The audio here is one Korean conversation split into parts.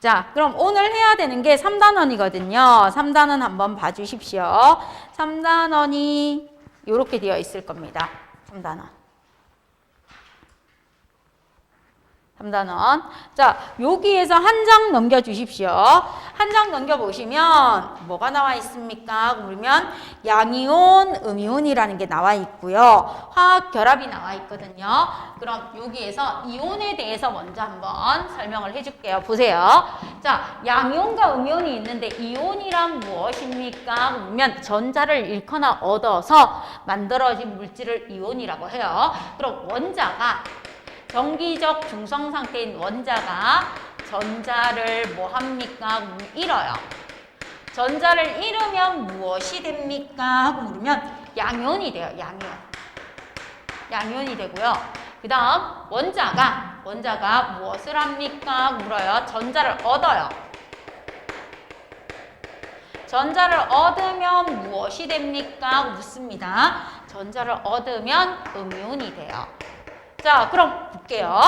자, 그럼 오늘 해야 되는 게 3단원이거든요. 3단원 한번 봐주십시오. 3단원이 이렇게 되어 있을 겁니다. 3단원. 3단원. 자, 여기에서 한 장 넘겨주십시오. 한 장 넘겨보시면 뭐가 나와 있습니까? 그러면 양이온, 음이온이라는 게 나와 있고요. 화학 결합이 나와 있거든요. 그럼 여기에서 이온에 대해서 먼저 한번 설명을 해줄게요. 보세요. 자, 양이온과 음이온이 있는데 이온이란 무엇입니까? 그러면 전자를 잃거나 얻어서 만들어진 물질을 이온이라고 해요. 그럼 원자가 정기적 중성 상태인 원자가 전자를 뭐 합니까? 잃어요. 전자를 잃으면 무엇이 됩니까? 하고 물으면 양이온이 돼요. 양이온. 양이온이 되고요. 그 다음 원자가 무엇을 합니까? 물어요. 전자를 얻어요. 전자를 얻으면 무엇이 됩니까? 묻습니다. 전자를 얻으면 음이온이 돼요. 자, 그럼 볼게요.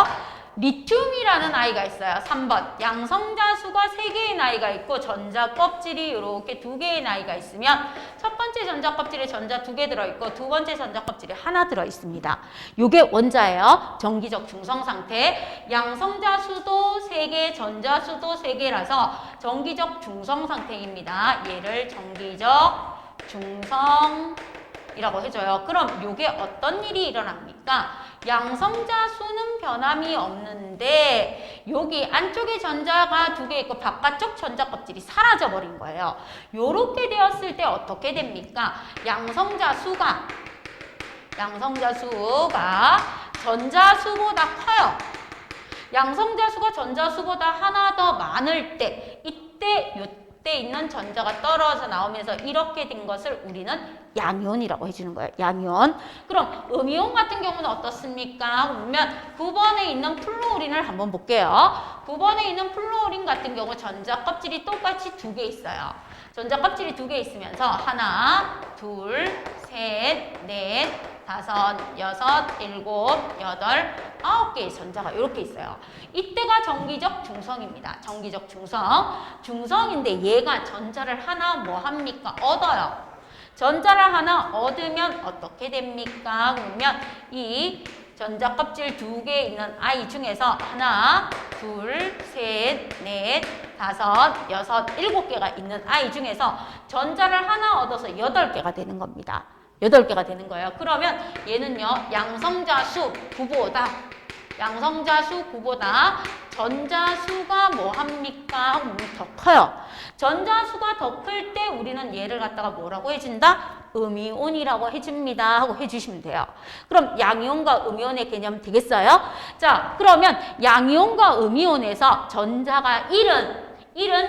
리튬이라는 아이가 있어요. 3번. 양성자수가 3개의 아이가 있고 전자 껍질이 이렇게 2개의 아이가 있으면 첫 번째 전자 껍질에 전자 2개 들어있고 두 번째 전자 껍질에 하나 들어있습니다. 요게 원자예요. 정기적 중성 상태. 양성자수도 3개, 전자수도 3개라서 정기적 중성 상태입니다. 얘를 정기적 중성이라고 해줘요. 그럼 요게 어떤 일이 일어납니까? 양성자 수는 변함이 없는데 여기 안쪽에 전자가 2개 있고 바깥쪽 전자 껍질이 사라져 버린 거예요. 요렇게 되었을 때 어떻게 됩니까? 양성자 수가 전자 수보다 커요. 양성자 수가 전자 수보다 하나 더 많을 때 이때 요때 있는 전자가 떨어져 나오면서 이렇게 된 것을 우리는 양이온이라고 해주는 거예요. 양이온. 그럼 음이온 같은 경우는 어떻습니까? 그러면 9번에 있는 플루오린을 한번 볼게요. 9번에 있는 플루오린 같은 경우 전자 껍질이 똑같이 2개 있어요. 전자 껍질이 2개 있으면서 하나, 둘, 셋, 넷, 다섯, 여섯, 일곱, 여덟, 9개의 전자가 이렇게 있어요. 이때가 정기적 중성입니다. 정기적 중성. 중성인데 얘가 전자를 하나 뭐 합니까? 얻어요. 전자를 하나 얻으면 어떻게 됩니까? 그러면 이 전자 껍질 2개 있는 아이 중에서 하나, 둘, 셋, 넷, 다섯, 여섯, 7개가 있는 아이 중에서 전자를 하나 얻어서 8개가 되는 겁니다. 8개가 되는 거예요. 그러면 얘는요, 양성자수 9보다 전자수가 뭐 합니까? 더 커요. 전자수가 더 클 때 우리는 얘를 갖다가 뭐라고 해준다? 음이온이라고 해줍니다 하고 해주시면 돼요. 그럼 양이온과 음이온의 개념 되겠어요? 자, 그러면 양이온과 음이온에서 전자가 잃은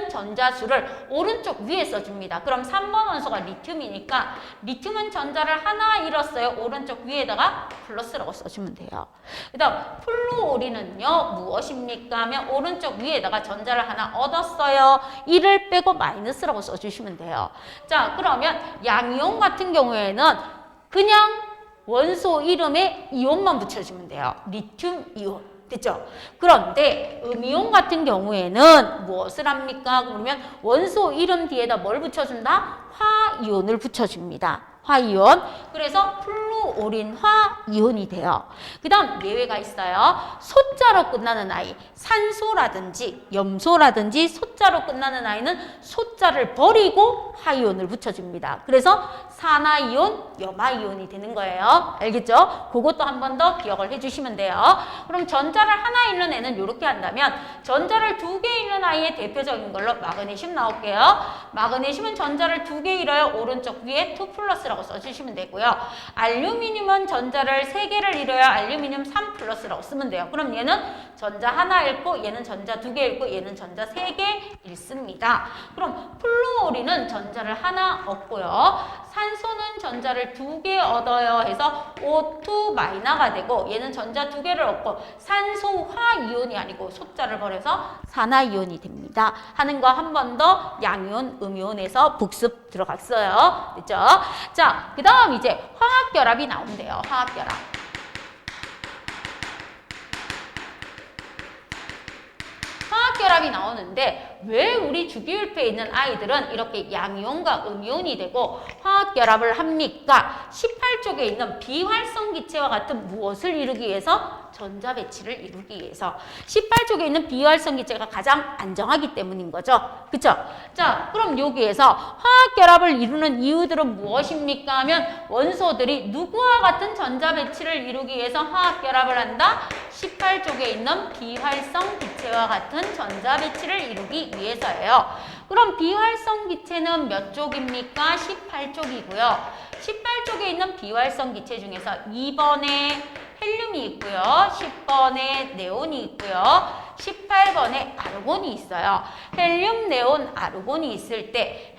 전자수를 오른쪽 위에 써줍니다. 그럼 3번 원소가 리튬이니까 리튬은 전자를 하나 잃었어요. 오른쪽 위에다가 플러스라고 써주면 돼요. 그 다음 플루오린은요 무엇입니까? 하면 오른쪽 위에다가 전자를 하나 얻었어요. 1을 빼고 마이너스라고 써주시면 돼요. 자, 그러면 양이온 같은 경우에는 그냥 원소 이름에 이온만 붙여주면 돼요. 리튬 이온. 됐죠? 그런데 음이온 같은 경우에는 무엇을 합니까? 그러면 원소 이름 뒤에다 뭘 붙여준다? 화이온을 붙여줍니다. 화이온. 그래서 플루오린화 이온이 돼요. 그 다음 예외가 있어요. 소자로 끝나는 아이. 산소라든지 염소라든지 소자로 끝나는 아이는 소자를 버리고 화이온을 붙여줍니다. 그래서 산화이온, 염화이온이 되는 거예요. 알겠죠? 그것도 한 번 더 기억을 해주시면 돼요. 그럼 전자를 하나 잃는 애는 이렇게 한다면 전자를 2개 잃는 아이의 대표적인 걸로 마그네슘 나올게요. 마그네슘은 전자를 2개 잃어요. 오른쪽 위에 2 플러스라고 써주시면 되고요. 알루미늄은 전자를 3개를 잃어요. 알루미늄 3 플러스라고 쓰면 돼요. 그럼 얘는 전자 하나 잃고 얘는 전자 2개 잃고 얘는 전자 3개 잃습니다. 그럼 플루오린은 전자를 하나 얻고요. 산소는 전자를 2개 얻어요 해서 O2 마이너가 되고 얘는 전자 2개를 얻고 산소화 이온이 아니고 소자를 버려서 산화이온이 됩니다. 하는 거 한 번 더 양이온, 음이온에서 복습 들어갔어요. 됐죠? 자, 그 다음 이제 화학결합이 나온대요. 화학결합. 화학결합이 나오는데 왜 우리 주기율표에 있는 아이들은 이렇게 양이온과 음이온이 되고 화학결합을 합니까? 18쪽에 있는 비활성 기체와 같은 무엇을 이루기 위해서? 전자 배치를 이루기 위해서. 18쪽에 있는 비활성 기체가 가장 안정하기 때문인 거죠. 그쵸? 자, 그럼 여기에서 화학결합을 이루는 이유들은 무엇입니까? 하면 원소들이 누구와 같은 전자 배치를 이루기 위해서 화학결합을 한다? 18쪽에 있는 비활성 기체와 같은 전자 배치를 이루기 위해서예요. 그럼 비활성 기체는 몇 쪽입니까? 18쪽이고요. 18쪽에 있는 비활성 기체 중에서 2번에 헬륨이 있고요. 10번에 네온이 있고요. 18번에 아르곤이 있어요. 헬륨, 네온, 아르곤이 있을 때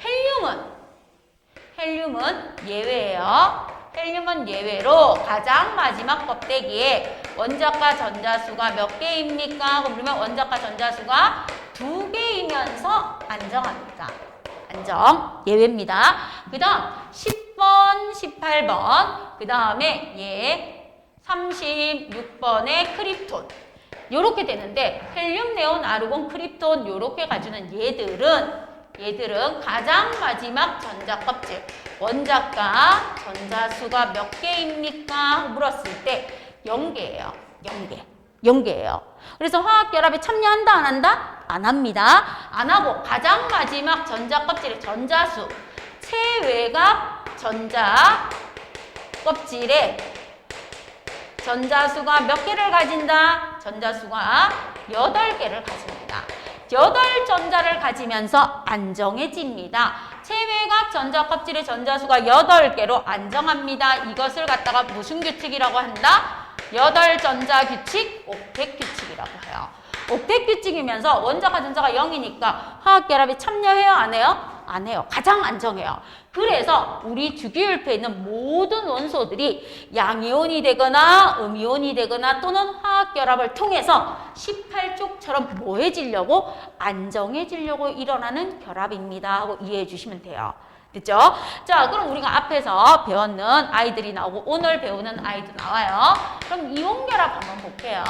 헬륨은 예외예요. 헬륨은 예외로 가장 마지막 껍데기에 원자과 전자수가 몇 개입니까? 그러면 원자과 전자수가 2개이면서 안정합니다. 안정, 예외입니다. 그 다음 10번, 18번, 그 다음에 36번의 크립톤. 요렇게 되는데 헬륨, 네온, 아르곤, 크립톤 요렇게 가주는 얘들은 가장 마지막 전자 껍질 원자과 전자수가 몇 개입니까? 물었을 때 0개예요. 0개예요. 그래서 화학결합에 참여한다 안 한다? 안 합니다. 안 하고 가장 마지막 전자 껍질의 전자수 최외곽 전자 껍질에 전자수가 몇 개를 가진다? 전자수가 8개를 가집니다. 8전자를 가지면서 안정해집니다. 최외곽 전자 껍질의 전자수가 8개로 안정합니다. 이것을 갖다가 무슨 규칙이라고 한다? 8전자 규칙, 옥텟 규칙이라고 해요. 옥텟 규칙이면서 원자과 전자가 0이니까 화학결합에 참여해요? 안 해요? 안 해요. 가장 안정해요. 그래서 우리 주기율표에 있는 모든 원소들이 양이온이 되거나 음이온이 되거나 또는 화학결합을 통해서 18쪽처럼 뭐해지려고? 안정해지려고 일어나는 결합입니다 하고 이해해 주시면 돼요. 됐죠? 자, 그럼 우리가 앞에서 배웠는 아이들이 나오고 오늘 배우는 아이도 나와요. 그럼 이온결합 한번 볼게요.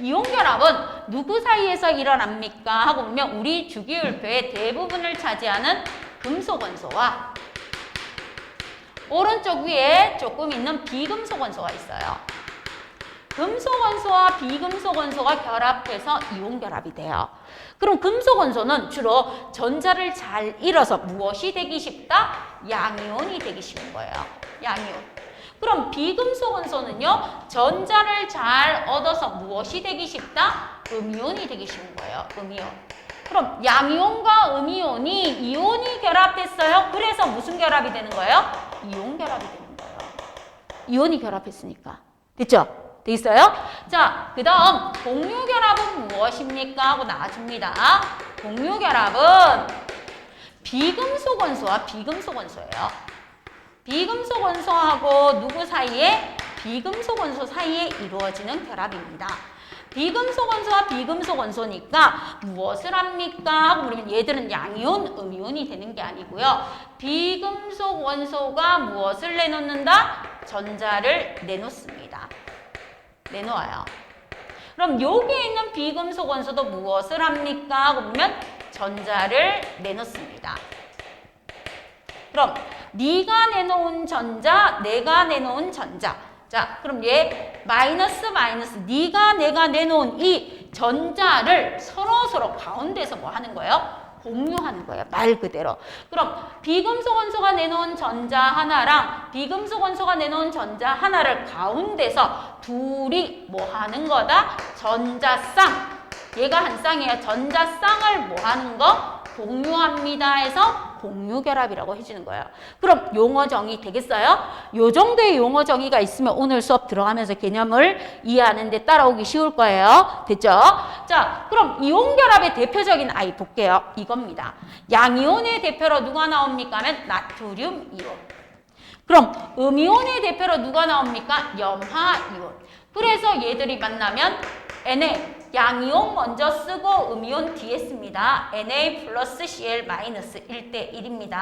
이온결합은 누구 사이에서 일어납니까? 하고 보면 우리 주기율표의 대부분을 차지하는 금속 원소와 오른쪽 위에 조금 있는 비금속 원소가 있어요. 금속 원소와 비금속 원소가 결합해서 이온결합이 돼요. 그럼 금속 원소는 주로 전자를 잘 잃어서 무엇이 되기 쉽다? 양이온이 되기 쉬운 거예요. 양이온. 그럼 비금속 원소는요, 전자를 잘 얻어서 무엇이 되기 쉽다? 음이온이 되기 쉬운 거예요. 음이온. 그럼 양이온과 음이온이 이온이 결합했어요. 그래서 무슨 결합이 되는 거예요? 이온 결합이 되는 거예요. 이온이 결합했으니까. 됐죠? 돼 있어요? 자, 그 다음 공유결합은 무엇입니까? 하고 나와줍니다. 공유결합은 비금속 원소와 비금속 원소예요. 비금속 원소하고 누구 사이에? 비금속 원소 사이에 이루어지는 결합입니다. 비금속 원소와 비금속 원소니까 무엇을 합니까? 그러면 얘들은 양이온, 음이온이 되는 게 아니고요. 비금속 원소가 무엇을 내놓는다? 전자를 내놓습니다. 내놓아요. 그럼 여기에 있는 비금속 원소도 무엇을 합니까? 그러면 전자를 내놓습니다. 그럼 네가 내놓은 전자, 내가 내놓은 전자. 자, 그럼 얘 마이너스 네가 내가 내놓은 이 전자를 서로 가운데서 뭐 하는 거예요? 공유하는 거예요. 말 그대로. 그럼 비금속 원소가 내놓은 전자 하나랑 비금속 원소가 내놓은 전자 하나를 가운데서 둘이 뭐 하는 거다? 전자쌍. 얘가 한 쌍이에요. 전자쌍을 뭐 하는 거? 공유합니다 해서 공유결합이라고 해주는 거예요. 그럼 용어 정의 되겠어요? 요 정도의 용어 정의가 있으면 오늘 수업 들어가면서 개념을 이해하는 데 따라오기 쉬울 거예요. 됐죠? 자, 그럼 이온결합의 대표적인 아이 볼게요. 이겁니다. 양이온의 대표로 누가 나옵니까? 하면 나트륨 이온. 그럼 음이온의 대표로 누가 나옵니까? 염화이온. 그래서 얘들이 만나면 Na 양이온 먼저 쓰고 음이온 뒤에 씁니다. Na 플러스 Cl 마이너스 1대 1입니다.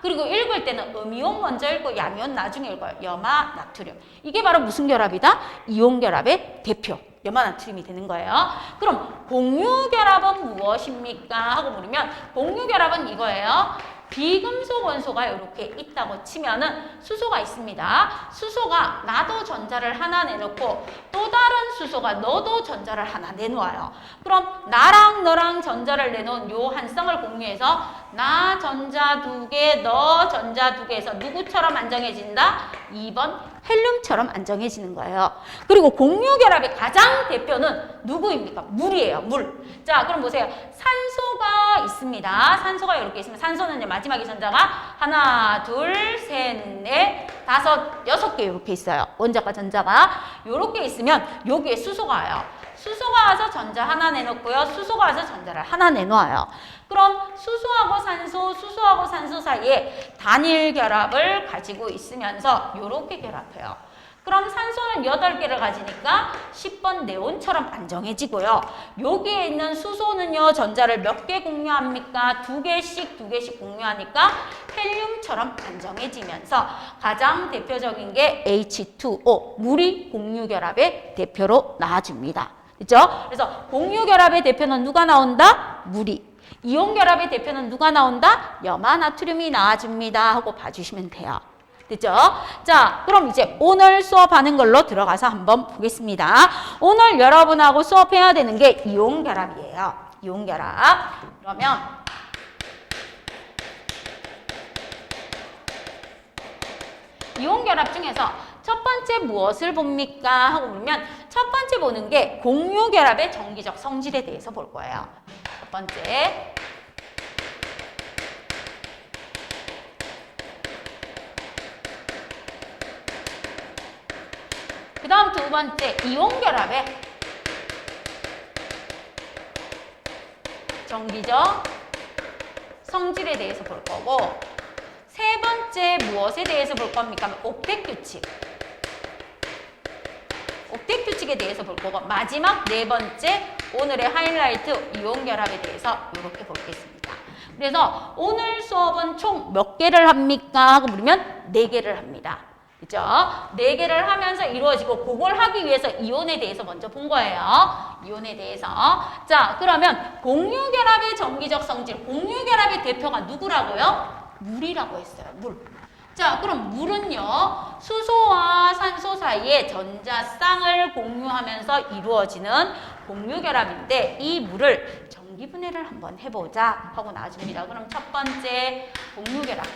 그리고 읽을 때는 음이온 먼저 읽고 양이온 나중에 읽어요. 염화 나트륨. 이게 바로 무슨 결합이다? 이온 결합의 대표. 염화나트륨이 되는 거예요. 그럼 공유결합은 무엇입니까? 하고 물으면 공유결합은 이거예요. 비금속 원소가 이렇게 있다고 치면은 수소가 있습니다. 수소가 나도 전자를 하나 내놓고 또 다른 수소가 너도 전자를 하나 내놓아요. 그럼 나랑 너랑 전자를 내놓은 요 한 쌍을 공유해서 나 전자 2개, 너 전자 2개에서 누구처럼 안정해진다? 2번 헬륨처럼 안정해지는 거예요. 그리고 공유결합의 가장 대표는 누구입니까? 물이에요. 물. 자, 그럼 보세요. 산소가 있습니다. 산소가 이렇게 있으면 산소는 이제 마지막에 전자가 하나, 둘, 셋, 넷, 다섯, 6개 이렇게 있어요. 원자과 전자가. 이렇게 있으면 여기에 수소가 와요. 수소가 와서 전자 하나 내놓고요. 수소가 와서 전자를 하나 내놓아요. 그럼 수소하고 산소 사이에 단일 결합을 가지고 있으면서 이렇게 결합해요. 그럼 산소는 8개를 가지니까 10번 네온처럼 안정해지고요. 여기에 있는 수소는요, 전자를 몇 개 공유합니까? 2개씩 공유하니까 헬륨처럼 안정해지면서 가장 대표적인 게 H2O, 물이 공유결합의 대표로 나와줍니다. 그렇죠? 그래서 공유결합의 대표는 누가 나온다? 물이. 이온결합의 대표는 누가 나온다? 염화나트륨이 나와줍니다 하고 봐주시면 돼요. 됐죠? 자, 그럼 이제 오늘 수업하는 걸로 들어가서 한번 보겠습니다. 오늘 여러분하고 수업해야 되는 게 이온결합이에요. 이온결합. 그러면 이온결합 중에서 첫 번째 무엇을 봅니까? 하고 보면 첫 번째 보는 게 공유결합의 정기적 성질에 대해서 볼 거예요. 첫 번째. 그 다음 두 번째, 이온결합의 정기적 성질에 대해서 볼 거고, 세 번째 무엇에 대해서 볼 겁니까? 옥택규칙. 옥택규칙에 대해서 볼 거고, 마지막 네 번째, 오늘의 하이라이트 이온결합에 대해서 이렇게 보겠습니다. 그래서 오늘 수업은 총 몇 개를 합니까? 하고 물으면 4개를 합니다. 그죠? 4개를 하면서 이루어지고 그걸 하기 위해서 이온에 대해서 먼저 본 거예요. 이온에 대해서. 자, 그러면 공유결합의 정기적 성질, 공유결합의 대표가 누구라고요? 물이라고 했어요. 물. 자, 그럼 물은요, 수소와 산소 사이에 전자쌍을 공유하면서 이루어지는 공유결합인데 이 물을 전기분해를 한번 해보자 하고 나와줍니다. 그럼 첫 번째 공유결합.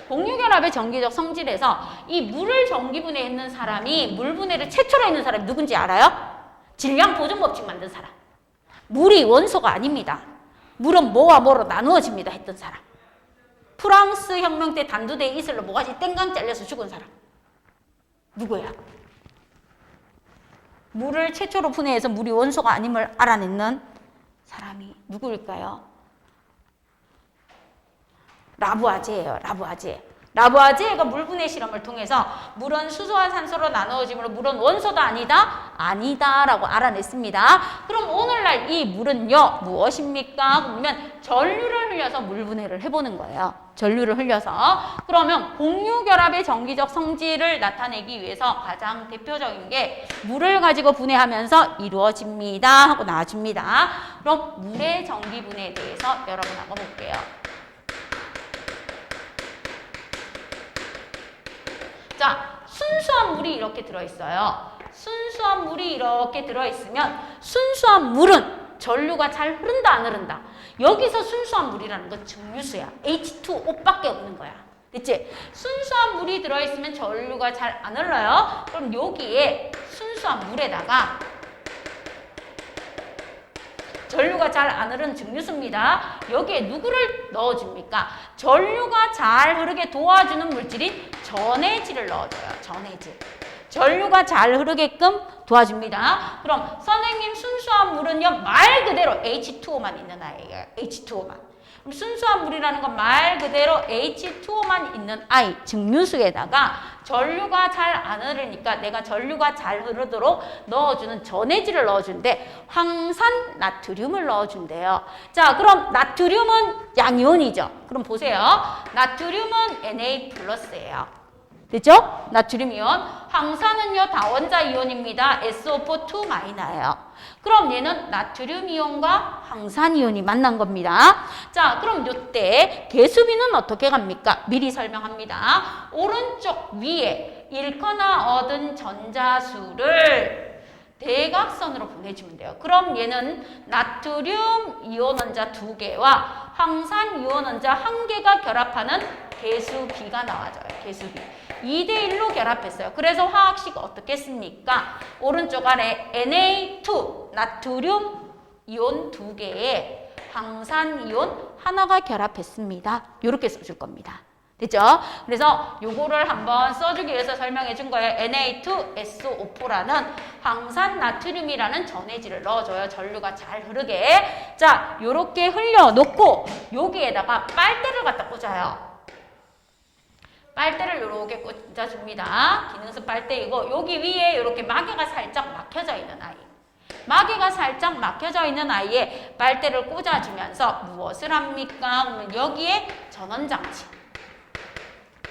공유결합의 정기적 성질에서 이 물을 전기분해했는 사람이 물분해를 최초로 했는 사람이 누군지 알아요? 질량보존법칙 만든 사람. 물이 원소가 아닙니다. 물은 뭐와 뭐로 나누어집니다 했던 사람. 프랑스 혁명 때 단두대에 이슬로 모가지 땡강 잘려서 죽은 사람. 누구야? 물을 최초로 분해해서 물이 원소가 아님을 알아냈는 사람이 누구일까요? 라부아제예요. 라부아제. 라부아제가 물분해 실험을 통해서 물은 수소와 산소로 나누어지므로 물은 원소도 아니다? 아니다라고 알아냈습니다. 그럼 오늘날 이 물은요 무엇입니까? 그러면 전류를 흘려서 물분해를 해보는 거예요. 전류를 흘려서. 그러면 공유결합의 정기적 성질을 나타내기 위해서 가장 대표적인 게 물을 가지고 분해하면서 이루어집니다 하고 나와줍니다. 그럼 물의 전기분해에 대해서 여러분하고 볼게요. 자, 순수한 물이 이렇게 들어있어요. 순수한 물이 이렇게 들어있으면 순수한 물은 전류가 잘 흐른다 안 흐른다? 여기서 순수한 물이라는 건 증류수야. H2O밖에 없는 거야. 됐지? 순수한 물이 들어있으면 전류가 잘 안 흘러요. 그럼 여기에 순수한 물에다가 전류가 잘 안 흐르는 증류수입니다. 여기에 누구를 넣어줍니까? 전류가 잘 흐르게 도와주는 물질인 전해질을 넣어줘요. 전해질. 전류가 잘 흐르게끔 도와줍니다. 그럼 선생님 순수한 물은요 말 그대로 H2O만 있는 아이예요. H2O만. 순수한 물이라는 건 말 그대로 H2O만 있는 아이, 증류수에다가 전류가 잘 안 흐르니까 내가 전류가 잘 흐르도록 넣어주는 전해질을 넣어준대. 황산 나트륨을 넣어준대요. 자, 그럼 나트륨은 양이온이죠. 그럼 보세요. 나트륨은 Na 플러스예요. 됐죠? 나트륨 이온. 황산은요, 다원자 이온입니다. SO4 2 마이너예요. 그럼 얘는 나트륨 이온과 황산 이온이 만난 겁니다. 자, 그럼 요때 개수비는 어떻게 갑니까? 미리 설명합니다. 오른쪽 위에 잃거나 얻은 전자수를 대각선으로 보내주면 돼요. 그럼 얘는 나트륨 이온 원자 2개와 황산 이온 원자 1개가 결합하는 개수비가 나와져요. 개수비. 2대1로 결합했어요. 그래서 화학식 어떻게 씁니까? 오른쪽 아래 Na2, 나트륨 이온 2개에 황산 이온 하나가 결합했습니다. 이렇게 써줄 겁니다. 됐죠? 그래서 요거를 한번 써주기 위해서 설명해 준 거예요. Na2SO4라는 황산 나트륨이라는 전해질을 넣어줘요. 전류가 잘 흐르게. 자, 요렇게 흘려놓고 여기에다가 빨대를 갖다 꽂아요. 빨대를 이렇게 꽂아줍니다. 기능성 빨대이고 여기 위에 이렇게 마개가 살짝 막혀져 있는 아이. 마개가 살짝 막혀져 있는 아이에 빨대를 꽂아주면서 무엇을 합니까? 여기에 전원장치.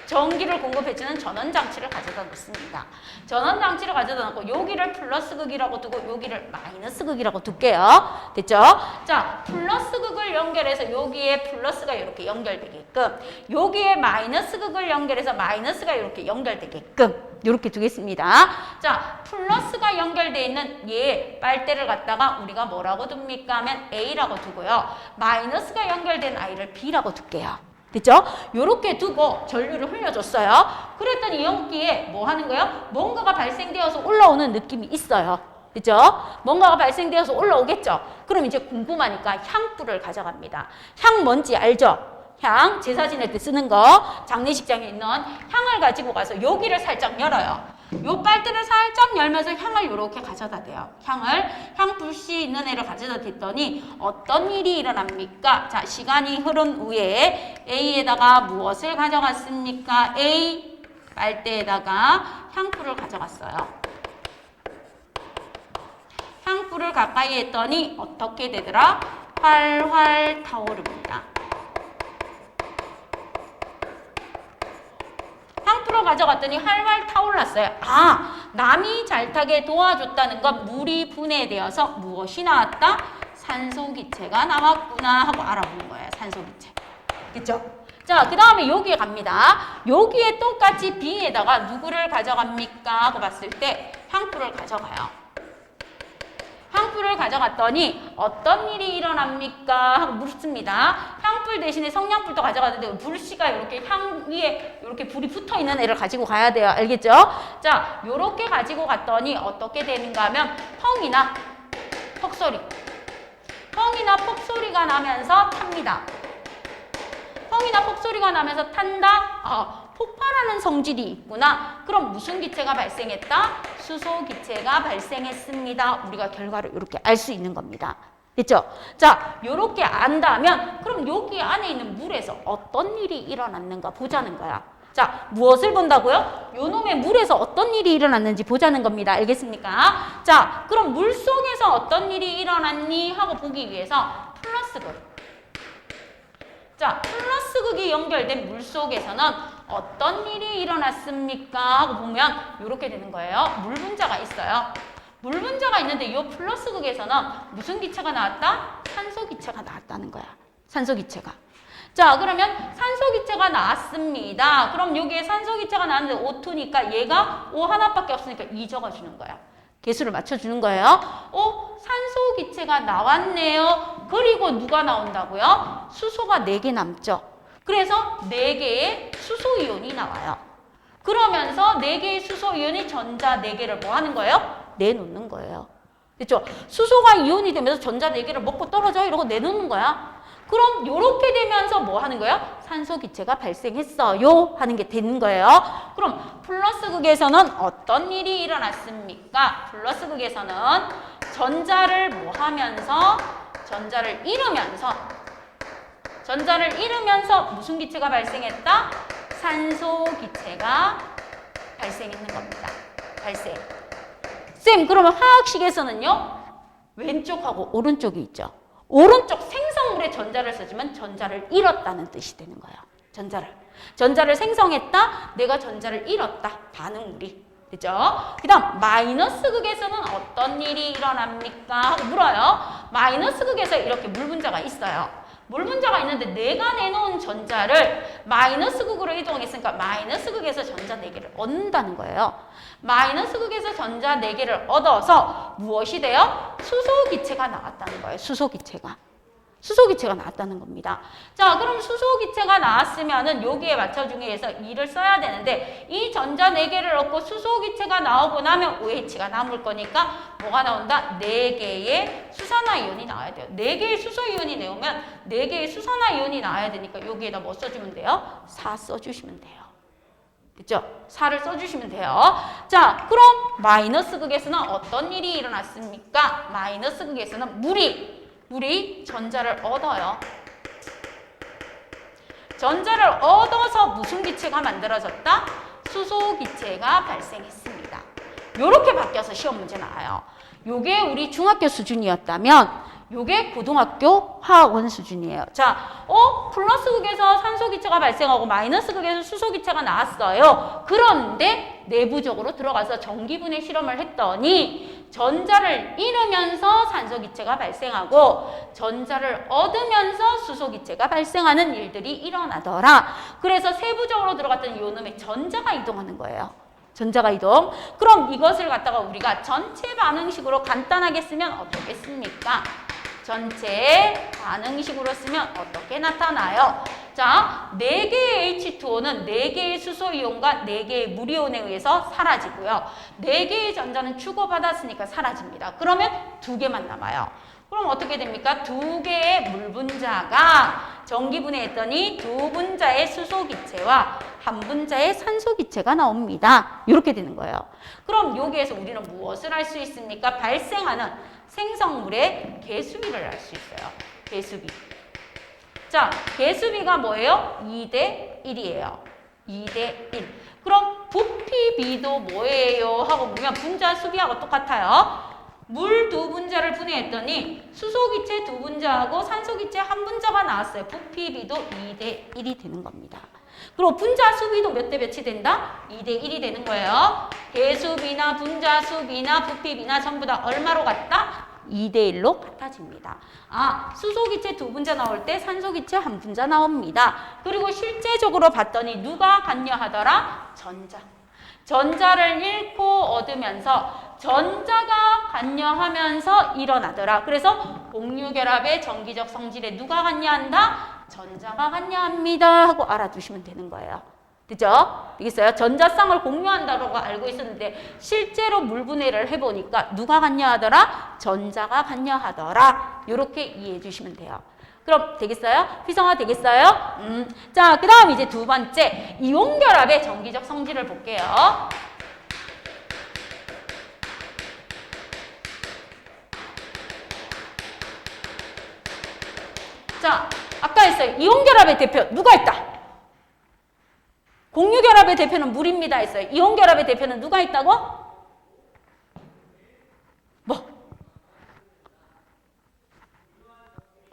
전기를 공급해주는 전원장치를 가져다 놓습니다. 전원장치를 가져다 놓고 여기를 플러스 극이라고 두고 여기를 마이너스 극이라고 둘게요. 됐죠? 자, 플러스 극을 연결해서 여기에 플러스가 이렇게 연결되게끔 여기에 마이너스 극을 연결해서 마이너스가 이렇게 연결되게끔 이렇게 두겠습니다. 자, 플러스가 연결되어 있는 얘 빨대를 갖다가 우리가 뭐라고 둡니까 하면 A라고 두고요. 마이너스가 연결된 I를 B라고 둘게요. 됐죠? 요렇게 두고 전류를 흘려줬어요. 그랬더니 여기에 뭐 하는 거예요? 뭔가가 발생되어서 올라오는 느낌이 있어요. 그죠? 뭔가가 발생되어서 올라오겠죠? 그럼 이제 궁금하니까 향불을 가져갑니다. 향 뭔지 알죠? 향, 제사 지낼 때 쓰는 거, 장례식장에 있는 향을 가지고 가서 여기를 살짝 열어요. 요 빨대를 살짝 열면서 향을 이렇게 가져다 대요. 향불씨 있는 애를 가져다 댔더니 어떤 일이 일어납니까? 자, 시간이 흐른 후에 A에다가 무엇을 가져갔습니까? A 빨대에다가 향불을 가져갔어요. 향불을 가까이 했더니 어떻게 되더라? 활활 타오릅니다. 향불을 가져갔더니 활활 타올랐어요. 아, 남이 잘 타게 도와줬다는 건 물이 분해되어서 무엇이 나왔다? 산소기체가 나왔구나 하고 알아보는 거예요. 산소기체. 그쵸? 자, 그 다음에 여기에 갑니다. 여기에 똑같이 B에다가 누구를 가져갑니까? 하고 봤을 때 향불을 가져가요. 향불을 가져갔더니 어떤 일이 일어납니까? 하고 묻습니다. 향불 대신에 성냥불도 가져갔는데 불씨가 이렇게 향 위에 이렇게 불이 붙어 있는 애를 가지고 가야 돼요. 알겠죠? 자, 요렇게 가지고 갔더니 어떻게 되는가 하면 펑이나 퍽소리. 펑이나 퍽소리가 나면서 탑니다. 펑이나 퍽소리가 나면서 탄다? 아, 폭발하는 성질이 있구나. 그럼 무슨 기체가 발생했다? 수소 기체가 발생했습니다. 우리가 결과를 이렇게 알 수 있는 겁니다. 됐죠? 자, 이렇게 안다면 그럼 여기 안에 있는 물에서 어떤 일이 일어났는가 보자는 거야. 자, 무엇을 본다고요? 요놈의 물에서 어떤 일이 일어났는지 보자는 겁니다. 알겠습니까? 자, 그럼 물 속에서 어떤 일이 일어났니? 하고 보기 위해서 플러스극. 자, 플러스극이 연결된 물 속에서는 어떤 일이 일어났습니까? 하고 보면 이렇게 되는 거예요. 물 분자가 있어요. 물 분자가 있는데 이 플러스극에서는 무슨 기체가 나왔다? 산소 기체가 나왔다는 거야. 산소 기체가. 자, 그러면 산소 기체가 나왔습니다. 그럼 여기에 산소 기체가 나왔는데 O2니까 얘가 O 하나밖에 없으니까 2 적어주는 거야. 개수를 맞춰주는 거예요. 산소 기체가 나왔네요. 그리고 누가 나온다고요? 수소가 4개 남죠. 그래서 4개의 수소이온이 나와요. 그러면서 4개의 수소이온이 전자 4개를 뭐 하는 거예요? 내놓는 거예요. 그렇죠? 수소가 이온이 되면서 전자 4개를 먹고 떨어져 이러고 내놓는 거야. 그럼 이렇게 되면서 뭐 하는 거예요? 산소 기체가 발생했어요 하는 게 되는 거예요. 그럼 플러스 극에서는 어떤 일이 일어났습니까? 플러스 극에서는 전자를 뭐 하면서 전자를 잃으면서 무슨 기체가 발생했다? 산소 기체가 발생있는 겁니다. 발생. 쌤, 그러면 화학식에서는요? 왼쪽하고 오른쪽이 있죠. 오른쪽 생성물의 전자를 써주면 전자를 잃었다는 뜻이 되는 거예요. 전자를 생성했다, 내가 전자를 잃었다. 반응물이. 그죠? 그 다음 마이너스 극에서는 어떤 일이 일어납니까? 하고 물어요. 마이너스 극에서 이렇게 물 분자가 있어요. 물 분자가 있는데 내가 내놓은 전자를 마이너스 극으로 이동했으니까 마이너스 극에서 전자 4개를 얻는다는 거예요. 마이너스 극에서 전자 4개를 얻어서 무엇이 돼요? 수소기체가 나왔다는 거예요. 수소기체가 나왔다는 겁니다. 자, 그럼 수소기체가 나왔으면은 여기에 맞춰주기 위해서 2를 써야 되는데 이 전자 4개를 얻고 수소기체가 나오고 나면 OH가 남을 거니까 뭐가 나온다? 4개의 수산화이온이 나와야 돼요. 4개의 수소이온이 나오면 4개의 수산화이온이 나와야 되니까 여기에다 뭐 써주면 돼요? 4 써주시면 돼요. 그죠? 4를 써주시면 돼요. 자, 그럼 마이너스 극에서는 어떤 일이 일어났습니까? 마이너스 극에서는 물이 전자를 얻어요. 전자를 얻어서 무슨 기체가 만들어졌다? 수소기체가 발생했습니다. 요렇게 바뀌어서 시험 문제 나와요. 요게 우리 중학교 수준이었다면 요게 고등학교 화학원 수준이에요. 자, 플러스 극에서 산소기체가 발생하고 마이너스 극에서 수소기체가 나왔어요. 그런데 내부적으로 들어가서 전기분해 실험을 했더니 전자를 잃으면서 산소기체가 발생하고 전자를 얻으면서 수소기체가 발생하는 일들이 일어나더라. 그래서 세부적으로 들어갔던 이온음에 전자가 이동하는 거예요. 전자가 이동. 그럼 이것을 갖다가 우리가 전체 반응식으로 간단하게 쓰면 어떻겠습니까? 전체 반응식으로 쓰면 어떻게 나타나요? 자, 4개의 H2O는 4개의 수소이온과 4개의 물이온에 의해서 사라지고요. 4개의 전자는 주고받았으니까 사라집니다. 그러면 2개만 남아요. 그럼 어떻게 됩니까? 2개의 물분자가 전기분해했더니 2분자의 수소기체와 1분자의 산소기체가 나옵니다. 이렇게 되는 거예요. 그럼 여기에서 우리는 무엇을 할 수 있습니까? 발생하는 생성물의 개수비를 알 수 있어요. 개수비. 자, 개수비가 뭐예요? 2대 1이에요. 2대 1. 그럼 부피비도 뭐예요? 하고 보면 분자 수비하고 똑같아요. 물 2분자를 분해했더니 수소기체 2분자하고 산소기체 1분자가 나왔어요. 부피비도 2대 1이 되는 겁니다. 그리고 분자 수비도 몇 대 몇이 된다? 2대 1이 되는 거예요. 개수비나 분자 수비나 부피비나 전부 다 얼마로 같다? 2대 1로 같아집니다. 아, 수소기체 2분자 나올 때 산소기체 1분자 나옵니다. 그리고 실제적으로 봤더니 누가 관여하더라? 전자를 잃고 얻으면서 전자가 관여하면서 일어나더라. 그래서 공유결합의 전기적 성질에 누가 관여한다? 전자가 관여합니다 하고 알아두시면 되는 거예요. 그죠? 되겠어요? 전자쌍을 공유한다고 알고 있었는데 실제로 물분해를 해보니까 누가 관여하더라? 전자가 관여하더라. 이렇게 이해해 주시면 돼요. 그럼 되겠어요? 피성화 되겠어요? 자, 그 다음 이제 2번째 이온결합의 전기적 성질을 볼게요. 자, 아까 했어요. 이온결합의 대표 누가 있다? 공유결합의 대표는 물입니다 했어요. 이온결합의 대표는 누가 있다고? 뭐?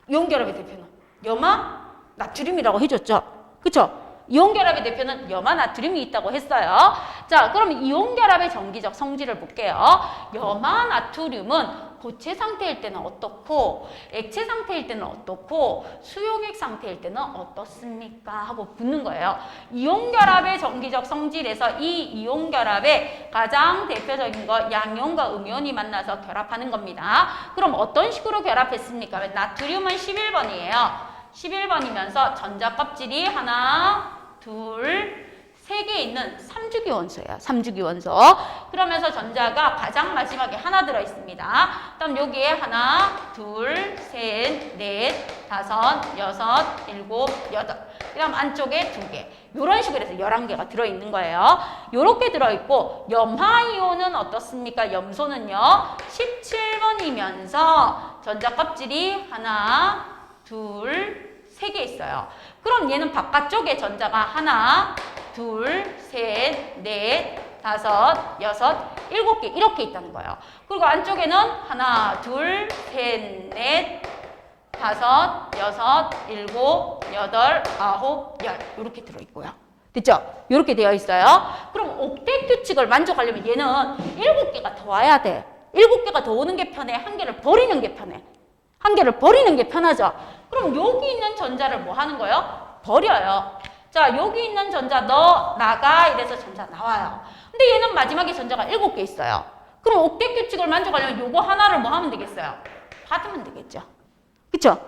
이온결합의 대표는 염화, 나트륨이라고 해줬죠. 그쵸? 이온결합의 대표는 염화, 나트륨이 있다고 했어요. 자, 그럼 이온결합의 전기적 성질을 볼게요. 염화, 나트륨은 고체 상태일 때는 어떻고 액체 상태일 때는 어떻고 수용액 상태일 때는 어떻습니까? 하고 묻는 거예요. 이온결합의 전기적 성질에서 이 이온결합의 가장 대표적인 거 양이온과 음이온이 만나서 결합하는 겁니다. 그럼 어떤 식으로 결합했습니까? 나트륨은 11번이에요. 11번이면서 전자 껍질이 하나, 둘, 3개 있는 3주기 원소예요. 3주기 원소. 그러면서 전자가 가장 마지막에 하나 들어있습니다. 그다음 여기에 하나, 둘, 셋, 넷, 다섯, 여섯, 일곱, 여덟. 그다음 안쪽에 2개. 이런 식으로 해서 11개가 들어있는 거예요. 이렇게 들어있고 염화이온은 어떻습니까? 염소는요. 17번이면서 전자 껍질이 하나, 둘, 3개 있어요. 그럼 얘는 바깥쪽에 전자가 하나, 둘, 셋, 넷, 다섯, 여섯, 일곱 개 이렇게 있다는 거예요. 그리고 안쪽에는 하나, 둘, 셋, 넷, 다섯, 여섯, 일곱, 여덟, 아홉, 열 이렇게 들어있고요. 됐죠? 이렇게 되어 있어요. 그럼 옥텟 규칙을 만족하려면 얘는 7개가 더 와야 돼. 7개가 더 오는 게 편해? 한 개를 버리는 게 편해? 한 개를 버리는 게 편하죠? 그럼 여기 있는 전자를 뭐 하는 거예요? 버려요. 자, 여기 있는 전자 너 나가 이래서 전자 나와요. 근데 얘는 마지막에 전자가 7개 있어요. 그럼 옥텟 규칙을 만족하려면 요거 하나를 뭐 하면 되겠어요? 받으면 되겠죠. 그쵸?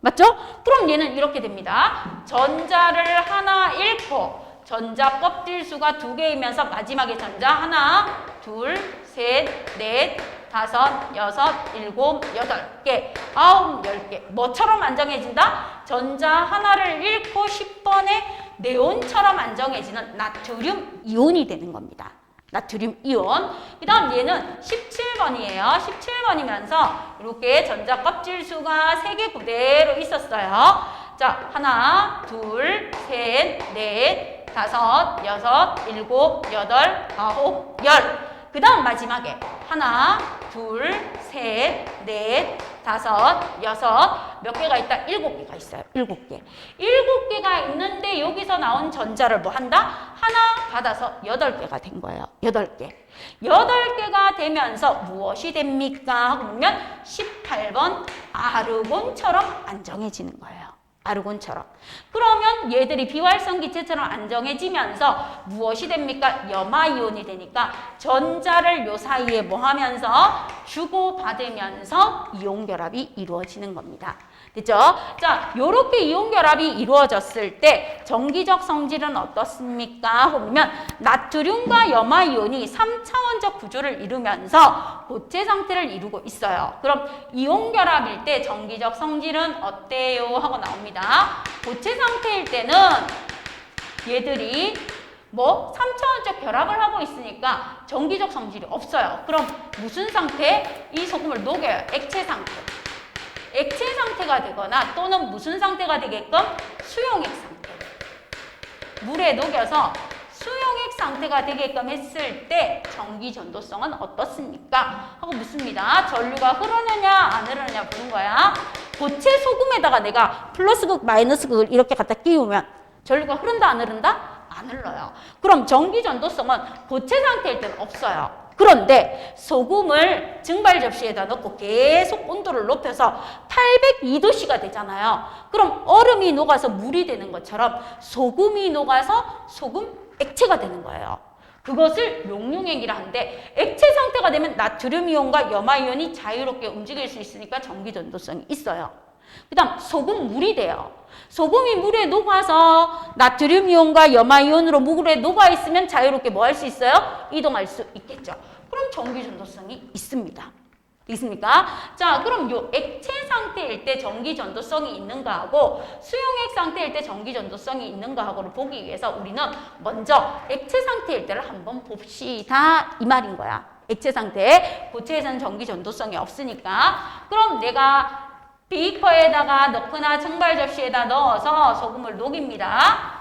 맞죠? 그럼 얘는 이렇게 됩니다. 전자를 하나 잃고 전자 껍질 수가 2개이면서 마지막에 전자 하나, 둘, 셋, 넷, 다섯, 여섯, 일곱, 여덟 개, 아홉, 10개. 뭐처럼 안정해진다? 전자 하나를 잃고 10번의 네온처럼 안정해지는 나트륨 이온이 되는 겁니다. 나트륨 이온. 그 다음 얘는 17번이에요. 17번이면서 이렇게 전자 껍질 수가 3개 그대로 있었어요. 자, 하나, 둘, 셋, 넷, 다섯, 여섯, 일곱, 여덟, 아홉, 열. 그 다음 마지막에 하나, 둘, 셋, 넷, 다섯, 여섯, 몇 개가 있다? 7개가 있어요. 7개. 7개가 있는데 여기서 나온 전자를 뭐 한다? 하나 받아서 8개가 된 거예요. 8개. 8개가 되면서 무엇이 됩니까? 하고 보면 18번 아르곤처럼 안정해지는 거예요. 아르곤처럼. 그러면 얘들이 비활성 기체처럼 안정해지면서 무엇이 됩니까? 염화이온이 되니까 전자를 요 사이에 뭐 하면서 주고받으면서 이온 결합이 이루어지는 겁니다. 됐죠? 자, 요렇게 이온 결합이 이루어졌을 때 전기적 성질은 어떻습니까? 하고 보면 나트륨과 염화이온이 3차원적 구조를 이루면서 고체 상태를 이루고 있어요. 그럼 이온 결합일 때 전기적 성질은 어때요? 하고 나옵니다. 고체 상태일 때는 얘들이 뭐 3차원적 결합을 하고 있으니까 전기적 성질이 없어요. 그럼 무슨 상태? 이 소금을 녹여요. 액체 상태. 액체 상태가 되거나 또는 무슨 상태가 되게끔 수용액 상태. 물에 녹여서 수용액 상태가 되게끔 했을 때 전기 전도성은 어떻습니까? 하고 묻습니다. 전류가 흐르느냐 안 흐르느냐 보는 거야. 고체 소금에다가 내가 플러스극 마이너스극을 이렇게 갖다 끼우면 전류가 흐른다 안 흐른다? 안 흘러요. 그럼 전기 전도성은 고체 상태일 때는 없어요. 그런데 소금을 증발 접시에다 넣고 계속 온도를 높여서 802도씨가 되잖아요. 그럼 얼음이 녹아서 물이 되는 것처럼 소금이 녹아서 소금 액체가 되는 거예요. 그것을 용융액이라 하는데 액체 상태가 되면 나트륨 이온과 염화 이온이 자유롭게 움직일 수 있으니까 전기 전도성이 있어요. 그 다음 소금 물이 돼요. 소금이 물에 녹아서 나트륨 이온과 염화 이온으로 물에 녹아 있으면 자유롭게 뭐 할 수 있어요? 이동할 수 있겠죠. 그럼 전기 전도성이 있습니다. 있습니까? 자, 그럼 요 액체 상태일 때 전기 전도성이 있는 거하고 수용액 상태일 때 전기 전도성이 있는 거하고를 보기 위해서 우리는 먼저 액체 상태일 때를 한번 봅시다 이 말인 거야. 액체 상태, 고체에서는 전기 전도성이 없으니까. 그럼 내가 비커에다가 넣거나 증발 접시에다 넣어서 소금을 녹입니다.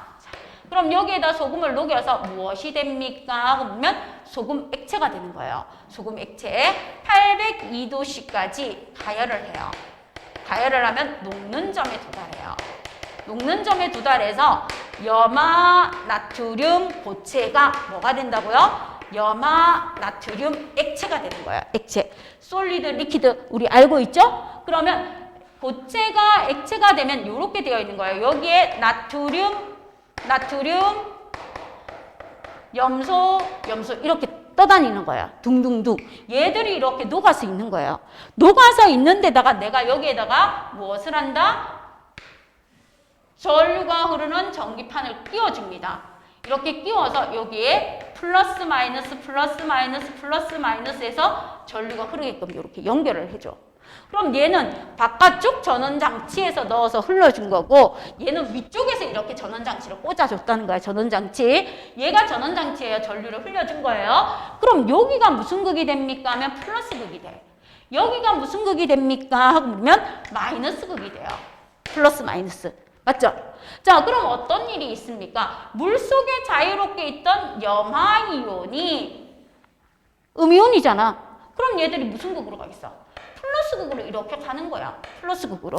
그럼 여기에다 소금을 녹여서 무엇이 됩니까? 하고 보면 소금 액체가 되는 거예요. 소금 액체 802도씨까지 가열을 해요. 가열을 하면 녹는 점에 도달해요. 녹는 점에 도달해서 염화 나트륨 고체가 뭐가 된다고요? 염화 나트륨 액체가 되는 거예요. 액체. 솔리드, 리퀴드 우리 알고 있죠? 그러면 고체가 액체가 되면 이렇게 되어 있는 거예요. 여기에 나트륨, 염소 이렇게 떠다니는 거예요. 둥둥둥. 얘들이 이렇게 녹아서 있는 거예요. 녹아서 있는 데다가 내가 여기에다가 무엇을 한다? 전류가 흐르는 전기판을 끼워줍니다. 이렇게 끼워서 여기에 플러스 마이너스 해서 전류가 흐르게끔 이렇게 연결을 해줘. 그럼 얘는 바깥쪽 전원장치에서 넣어서 흘러준 거고 얘는 위쪽에서 이렇게 전원장치를 꽂아줬다는 거야. 전원장치. 얘가 전원장치예요. 전류를 흘려준 거예요. 그럼 여기가 무슨 극이 됩니까? 하면 플러스 극이 돼. 여기가 무슨 극이 됩니까? 하고 보면 마이너스 극이 돼요. 플러스 마이너스. 맞죠? 자, 그럼 어떤 일이 있습니까? 물속에 자유롭게 있던 염화이온이 음이온이잖아. 그럼 얘들이 무슨 극으로 가겠어? 플러스 극으로 이렇게 가는 거야. 플러스 극으로.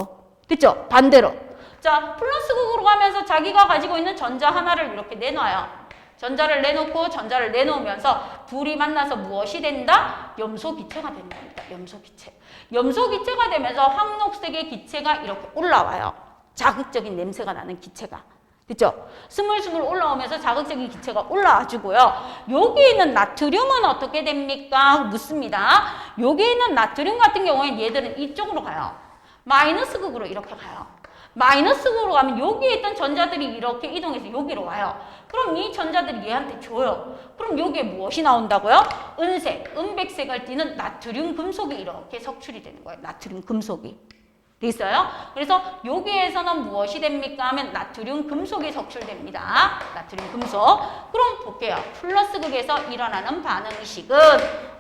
됐죠? 반대로. 자, 플러스 극으로 가면서 자기가 가지고 있는 전자 하나를 이렇게 내놔요. 전자를 내놓고 전자를 내놓으면서 둘이 만나서 무엇이 된다? 염소 기체가 되는 겁니다. 염소 기체. 염소 기체가 되면서 황록색의 기체가 이렇게 올라와요. 자극적인 냄새가 나는 기체가. 그죠? 스물스물 올라오면서 자극적인 기체가 올라와 주고요. 여기 있는 나트륨은 어떻게 됩니까? 묻습니다. 여기 있는 나트륨 같은 경우에는 얘들은 이쪽으로 가요. 마이너스 극으로 이렇게 가요. 마이너스 극으로 가면 여기에 있던 전자들이 이렇게 이동해서 여기로 와요. 그럼 이 전자들이 얘한테 줘요. 그럼 여기에 무엇이 나온다고요? 은색, 은백색을 띠는 나트륨 금속이 이렇게 석출이 되는 거예요. 나트륨 금속이. 됐어요? 그래서 여기에서는 무엇이 됩니까? 하면 나트륨 금속이 석출됩니다. 나트륨 금속. 그럼 볼게요. 플러스 극에서 일어나는 반응식은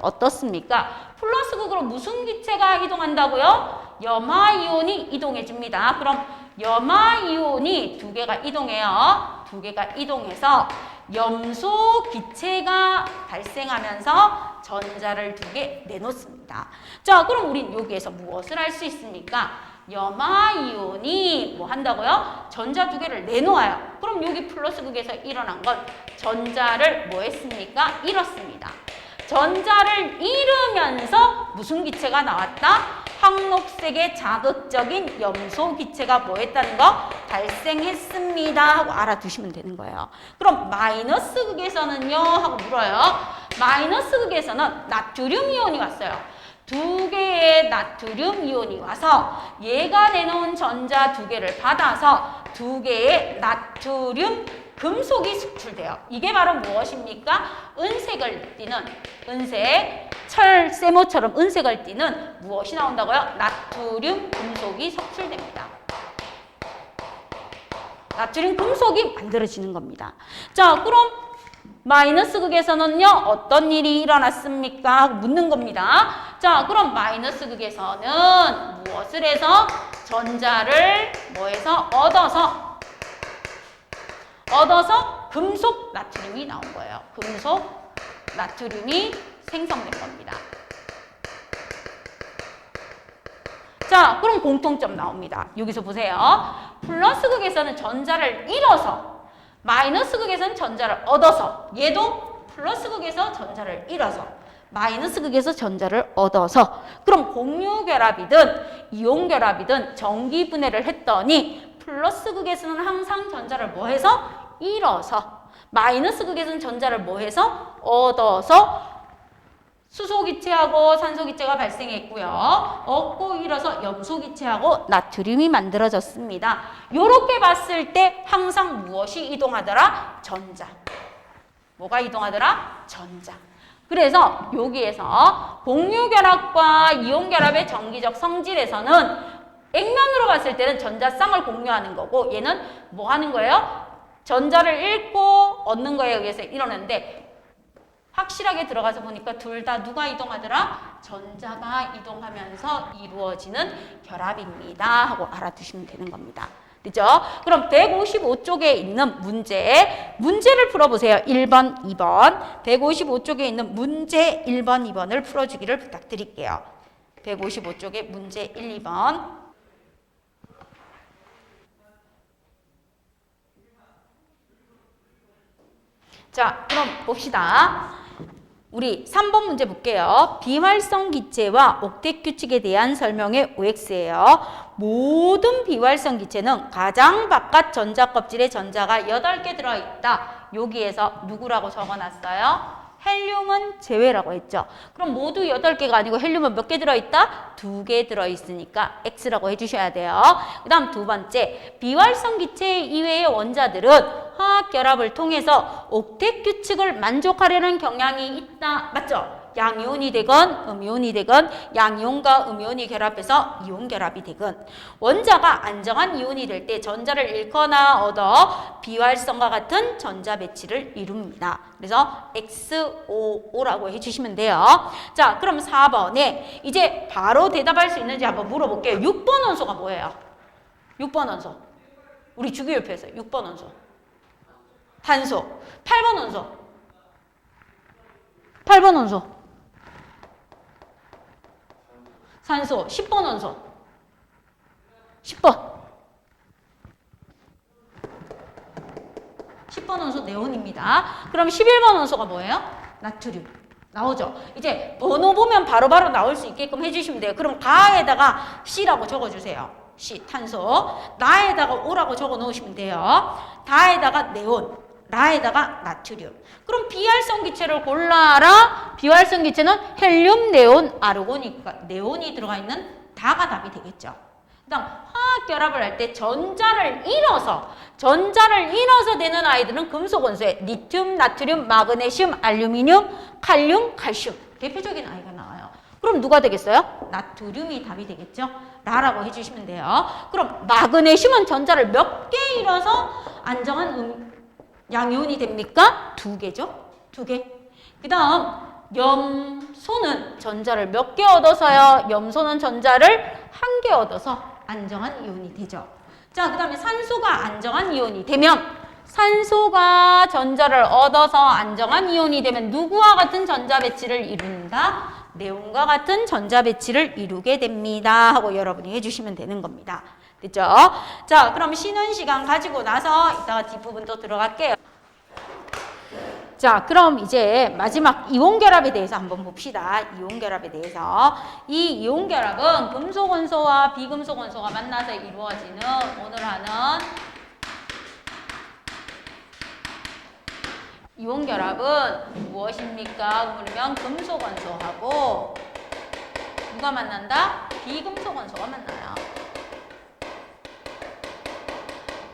어떻습니까? 플러스 극으로 무슨 기체가 이동한다고요? 염화이온이 이동해 줍니다. 그럼 염화이온이 두 개가 이동해요. 두 개가 이동해서 염소 기체가 발생하면서 전자를 두 개 내놓습니다. 자, 그럼 우린 여기에서 무엇을 할 수 있습니까? 염화이온이 뭐 한다고요? 전자 두 개를 내놓아요. 그럼 여기 플러스 극에서 일어난 건 전자를 뭐 했습니까? 잃었습니다. 전자를 잃으면서 무슨 기체가 나왔다? 황록색의 자극적인 염소 기체가 뭐 했다는 거? 발생했습니다 하고 알아두시면 되는 거예요. 그럼 마이너스 극에서는요? 하고 물어요. 마이너스 극에서는 나트륨 이온이 왔어요. 두 개의 나트륨 이온이 와서 얘가 내놓은 전자 두 개를 받아서 두 개의 나트륨 금속이 수출돼요. 이게 바로 무엇입니까? 은색을 띠는 은색, 철, 세모처럼 은색을 띠는 무엇이 나온다고요? 나트륨 금속이 석출됩니다. 나트륨 금속이 만들어지는 겁니다. 자, 그럼 마이너스 극에서는요, 어떤 일이 일어났습니까? 묻는 겁니다. 자, 그럼 마이너스 극에서는 무엇을 해서 전자를 뭐해서 얻어서 금속 나트륨이 나온 거예요. 금속 나트륨이 생성된 겁니다. 자, 그럼 공통점 나옵니다. 여기서 보세요. 플러스 극에서는 전자를 잃어서 마이너스 극에서는 전자를 얻어서 얘도 플러스 극에서 전자를 잃어서 마이너스 극에서 전자를 얻어서 그럼 공유 결합이든 이온 결합이든 전기 분해를 했더니 플러스 극에서는 항상 전자를 뭐 해서 잃어서 마이너스 극에서는 전자를 뭐 해서 얻어서 수소 기체하고 산소 기체가 발생했고요. 얻고 잃어서 염소 기체하고 나트륨이 만들어졌습니다. 이렇게 봤을 때 항상 무엇이 이동하더라? 전자. 뭐가 이동하더라? 전자. 그래서 여기에서 공유 결합과 이온 결합의 전기적 성질에서는 액면으로 봤을 때는 전자쌍을 공유하는 거고 얘는 뭐 하는 거예요? 전자를 잃고 얻는 거에 의해서 이러는데 확실하게 들어가서 보니까 둘 다 누가 이동하더라? 전자가 이동하면서 이루어지는 결합입니다 하고 알아두시면 되는 겁니다. 그죠? 그럼 155쪽에 있는 문제를 풀어보세요. 1번, 2번. 155쪽에 있는 문제 1번, 2번을 풀어주기를 부탁드릴게요. 155쪽에 문제 1, 2번. 자, 그럼 봅시다. 우리 3번 문제 볼게요. 비활성 기체와 옥텟 규칙에 대한 설명의 OX예요. 모든 비활성 기체는 가장 바깥 전자 껍질에 전자가 8개 들어있다. 여기에서 누구라고 적어놨어요? 헬륨은 제외라고 했죠. 그럼 모두 8개가 아니고 헬륨은 몇 개 들어있다? 2개 들어있으니까 X라고 해주셔야 돼요. 그 다음 두 번째, 비활성 기체 이외의 원자들은 화학 결합을 통해서 옥텟 규칙을 만족하려는 경향이 있다. 맞죠? 양이온이 되건 음이온이 되건 양이온과 음이온이 결합해서 이온 결합이 되건 원자가 안정한 이온이 될 때 전자를 잃거나 얻어 비활성과 같은 전자 배치를 이룹니다. 그래서 XOO라고 해주시면 돼요. 자, 그럼 4번에 이제 바로 대답할 수 있는지 한번 물어볼게요. 6번 원소가 뭐예요? 6번 원소. 우리 주기율표에서 6번 원소. 탄소. 8번 원소. 8번 원소. 산소. 10번 원소. 10번. 10번 원소 네온입니다. 그럼 11번 원소가 뭐예요? 나트륨. 나오죠? 이제 번호 보면 바로바로 나올 수 있게끔 해주시면 돼요. 그럼 가에다가 C라고 적어주세요. C, 탄소. 나에다가 O라고 적어 놓으시면 돼요. 다에다가 네온. 라에다가 나트륨. 그럼 비활성 기체를 골라라. 비활성 기체는 헬륨, 네온, 아르곤이니까 네온이 들어가 있는 다가 답이 되겠죠. 그다음 화학 결합을 할 때 전자를 잃어서 되는 아이들은 금속 원소에 리튬, 나트륨, 마그네슘, 알루미늄, 칼륨, 칼슘. 대표적인 아이가 나와요. 그럼 누가 되겠어요? 나트륨이 답이 되겠죠. 라라고 해주시면 돼요. 그럼 마그네슘은 전자를 몇 개 잃어서 안정한 양이온이 됩니까? 2개죠. 2개. 그 다음 염소는 전자를 몇 개 얻어서요? 염소는 전자를 1개 얻어서 안정한 이온이 되죠. 자, 그 다음에 산소가 안정한 이온이 되면 산소가 전자를 얻어서 안정한 이온이 되면 누구와 같은 전자 배치를 이룬다? 네온과 같은 전자 배치를 이루게 됩니다. 하고 여러분이 해주시면 되는 겁니다. 됐죠? 자, 그럼 쉬는 시간 가지고 나서 이따가 뒷부분 또 들어갈게요. 자, 그럼 이제 마지막 이온 결합에 대해서 한번 봅시다. 이온 결합에 대해서. 이 이온 결합은 금속 원소와 비금속 원소가 만나서 이루어지는 오늘 하는 이온 결합은 무엇입니까? 그러면 금속 원소하고 누가 만난다? 비금속 원소가 만나요.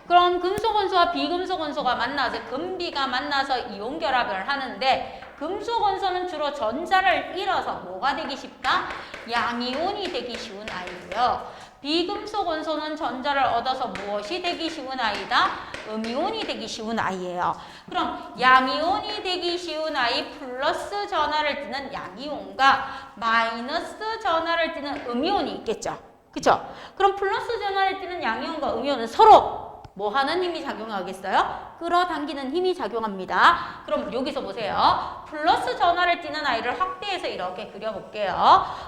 그럼 금속 원소와 비금속 원소가 만나서 금비가 만나서 이온 결합을 하는데 금속 원소는 주로 전자를 잃어서 뭐가 되기 쉽다? 양이온이 되기 쉬운 아이고요. 비금속 원소는 전자를 얻어서 무엇이 되기 쉬운 아이다? 음이온이 되기 쉬운 아이예요. 그럼 양이온이 되기 쉬운 아이 플러스 전하를 띠는 양이온과 마이너스 전하를 띠는 음이온이 있겠죠. 그쵸? 그럼 플러스 전하를 띠는 양이온과 음이온은 서로 뭐 하는 힘이 작용하겠어요? 끌어당기는 힘이 작용합니다. 그럼 여기서 보세요. 플러스 전하를 띠는 아이를 확대해서 이렇게 그려볼게요.